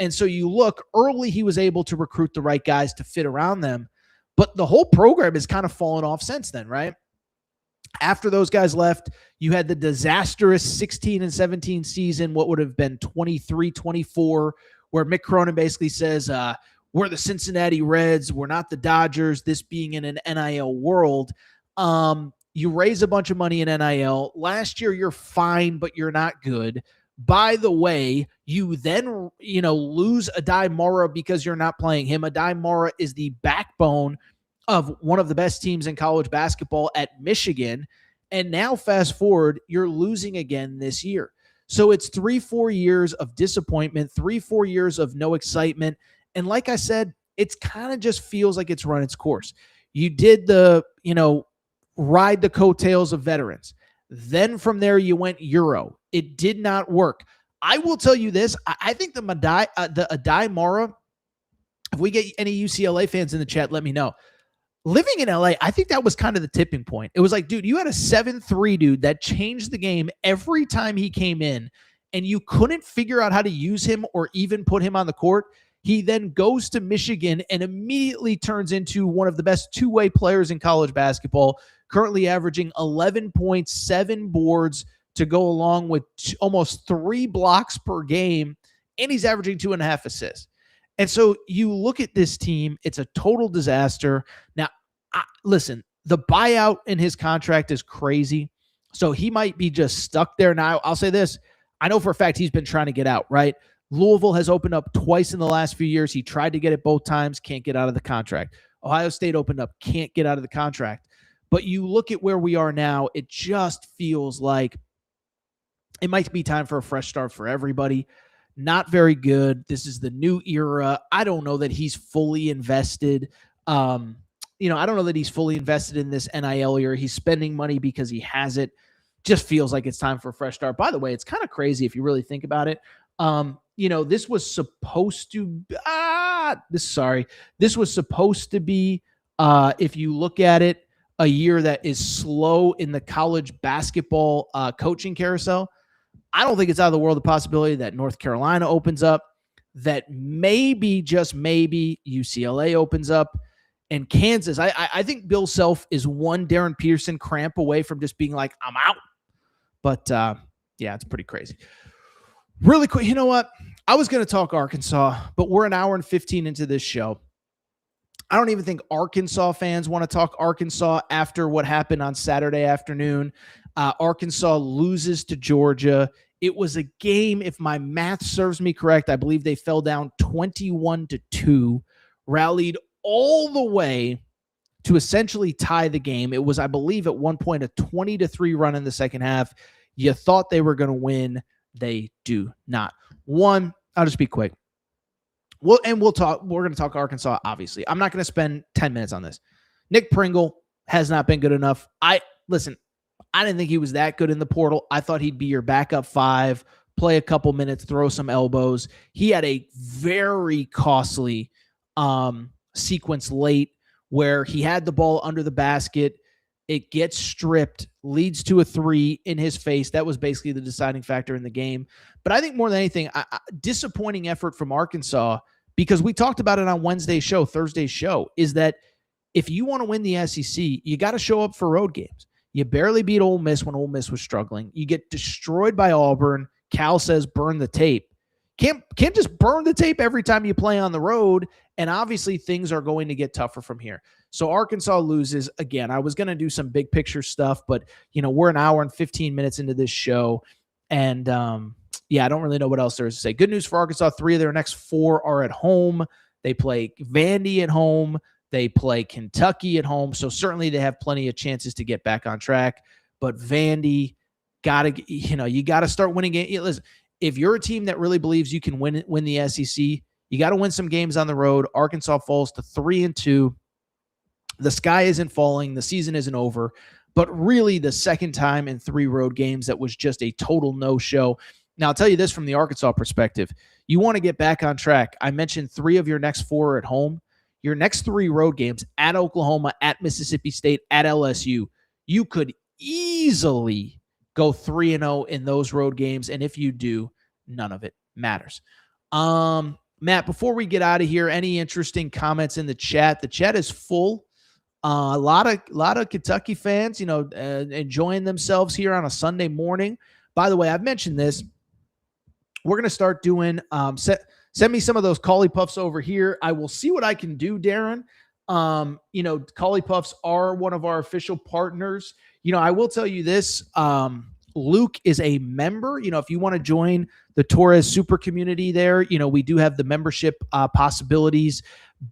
And so you look, early he was able to recruit the right guys to fit around them, but the whole program has kind of fallen off since then, right? After those guys left, you had the disastrous 16 and 17 season, what would have been 23-24, where Mick Cronin basically says, we're the Cincinnati Reds, we're not the Dodgers, this being in an NIL world. You raise a bunch of money in NIL. Last year, you're fine, but you're not good. By the way, you then, lose Adai Mora because you're not playing him. Adai Mora is the backbone of one of the best teams in college basketball at Michigan. And now fast forward, you're losing again this year. So it's 3-4 years of disappointment, 3-4 years of no excitement. And like I said, it's kind of just feels like it's run its course. You did the, ride the coattails of veterans. Then from there, you went Euro. It did not work. I will tell you this. I think the Adai Mora, if we get any UCLA fans in the chat, let me know. Living in LA, I think that was kind of the tipping point. It was like, dude, you had a 7'3" dude that changed the game every time he came in, and you couldn't figure out how to use him or even put him on the court. He then goes to Michigan and immediately turns into one of the best two-way players in college basketball, currently averaging 11.7 boards to go along with almost 3 blocks per game, and he's averaging 2.5 assists. And so you look at this team, it's a total disaster. Now, listen, the buyout in his contract is crazy, so he might be just stuck there. Now, I'll say this. I know for a fact he's been trying to get out, right? Louisville has opened up twice in the last few years. He tried to get it both times, can't get out of the contract. Ohio State opened up, can't get out of the contract. But you look at where we are now, it just feels like it might be time for a fresh start for everybody. Not very good. This is the new era. I don't know that he's fully invested. I don't know that he's fully invested in this NIL era. He's spending money because he has it. Just feels like it's time for a fresh start. By the way, it's kind of crazy if you really think about it. This was supposed to this was supposed to be, if you look at it, a year that is slow in the college basketball coaching carousel, I don't think it's out of the world the possibility that North Carolina opens up, that maybe, just maybe, UCLA opens up, and Kansas. I think Bill Self is one Darren Peterson cramp away from just being like, I'm out. But, yeah, it's pretty crazy. Really quick, you know what? I was going to talk Arkansas, but we're an hour and 15 into this show. I don't even think Arkansas fans want to talk Arkansas after what happened on Saturday afternoon. Arkansas loses to Georgia. It was a game, if my math serves me correct, I believe they fell down 21-2, rallied all the way to essentially tie the game. It was, I believe, at one point a 20-3 run in the second half. You thought they were going to win. They do not. One, I'll just be quick. We're going to talk Arkansas, obviously. I'm not going to spend 10 minutes on this. Nick Pringle has not been good enough. I didn't think he was that good in the portal. I thought he'd be your backup 5, play a couple minutes, throw some elbows. He had a very costly sequence late where he had the ball under the basket. It gets stripped, leads to a 3 in his face. That was basically the deciding factor in the game. But I think more than anything, disappointing effort from Arkansas, because we talked about it on Thursday's show, is that if you want to win the SEC, you got to show up for road games. You barely beat Ole Miss when Ole Miss was struggling. You get destroyed by Auburn. Cal says burn the tape. Can't just burn the tape every time you play on the road, and obviously things are going to get tougher from here. So Arkansas loses again. I was going to do some big picture stuff, but we're an hour and 15 minutes into this show, and I don't really know what else there is to say. Good news for Arkansas: 3 of their next 4 are at home. They play Vandy at home. They play Kentucky at home. So certainly they have plenty of chances to get back on track. But Vandy, you got to start winning games. Listen, if you're a team that really believes you can win the SEC, you got to win some games on the road. Arkansas falls to 3-2. The sky isn't falling. The season isn't over. But really, the second time in 3 road games that was just a total no-show. Now, I'll tell you this from the Arkansas perspective. You want to get back on track. I mentioned 3 of your next 4 are at home. Your next 3 road games, at Oklahoma, at Mississippi State, at LSU, you could easily go 3-0 in those road games. And if you do, none of it matters. Matt, before we get out of here, any interesting comments in the chat? The chat is full. A lot of Kentucky fans, enjoying themselves here on a Sunday morning. By the way, I've mentioned this. We're going to start doing send me some of those Collie Puffs over here. I will see what I can do, Darren. Collie Puffs are one of our official partners. I will tell you this. Luke is a member. If you want to join the Torres super community there, we do have the membership possibilities.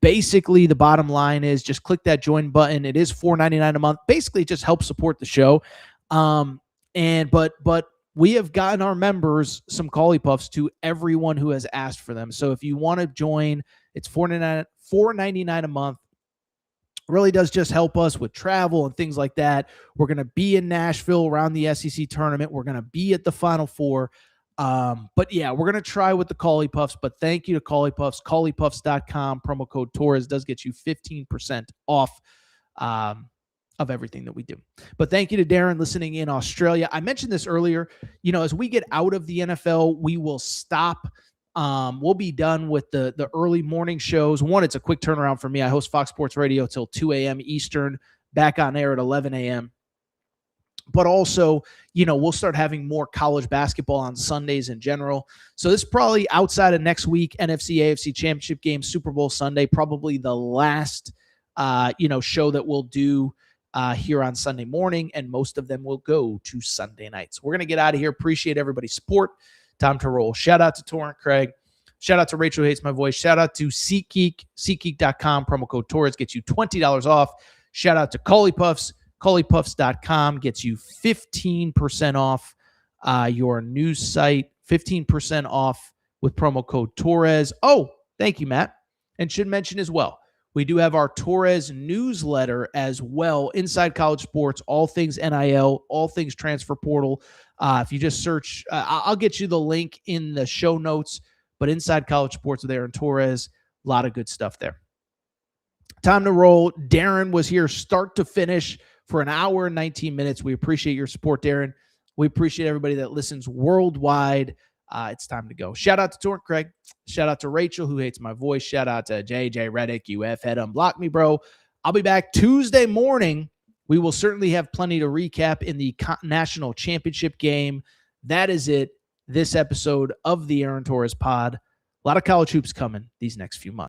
Basically, the bottom line is just click that join button. It is $4.99 a month. Basically, it just helps support the show. But we have gotten our members some Collie Puffs to everyone who has asked for them. So if you want to join, it's $4.99 a month. Really does just help us with travel and things like that. We're going to be in Nashville around the SEC tournament. We're going to be at the Final Four. But yeah, we're going to try with the Collie Puffs, but thank you to Collie Puffs. ColliePuffs.com, promo code Torres does get you 15% off of everything that we do. But thank you to Darren listening in Australia. I mentioned this earlier, as we get out of the NFL, we will stop. We'll be done with the early morning shows. One, it's a quick turnaround for me. I host Fox Sports Radio till 2 a.m. Eastern, back on air at 11 a.m. But also, we'll start having more college basketball on Sundays in general. So this is probably outside of next week, NFC, AFC Championship game, Super Bowl Sunday, probably the last, show that we'll do here on Sunday morning, and most of them will go to Sunday nights. We're going to get out of here. Appreciate everybody's support. Time to roll. Shout out to Torrent Craig. Shout out to Rachel Hates My Voice. Shout out to SeatGeek. SeatGeek.com. Promo code Torres gets you $20 off. Shout out to Collie Puffs. ColliePuffs.com gets you 15% off your news site. 15% off with promo code Torres. Oh, thank you, Matt. And should mention as well, we do have our Torres newsletter as well. Inside College Sports, all things NIL, all things transfer portal. If you just search, I'll get you the link in the show notes, but Inside College Sports there in Torres, a lot of good stuff there. Time to roll. Darren was here start to finish for an hour and 19 minutes. We appreciate your support, Darren. We appreciate everybody that listens worldwide. It's time to go. Shout out to Torrent Craig. Shout out to Rachel, who hates my voice. Shout out to JJ Reddick, UF head unblock me, bro. I'll be back Tuesday morning. We will certainly have plenty to recap in the national championship game. That is it. This episode of the Aaron Torres pod. A lot of college hoops coming these next few months.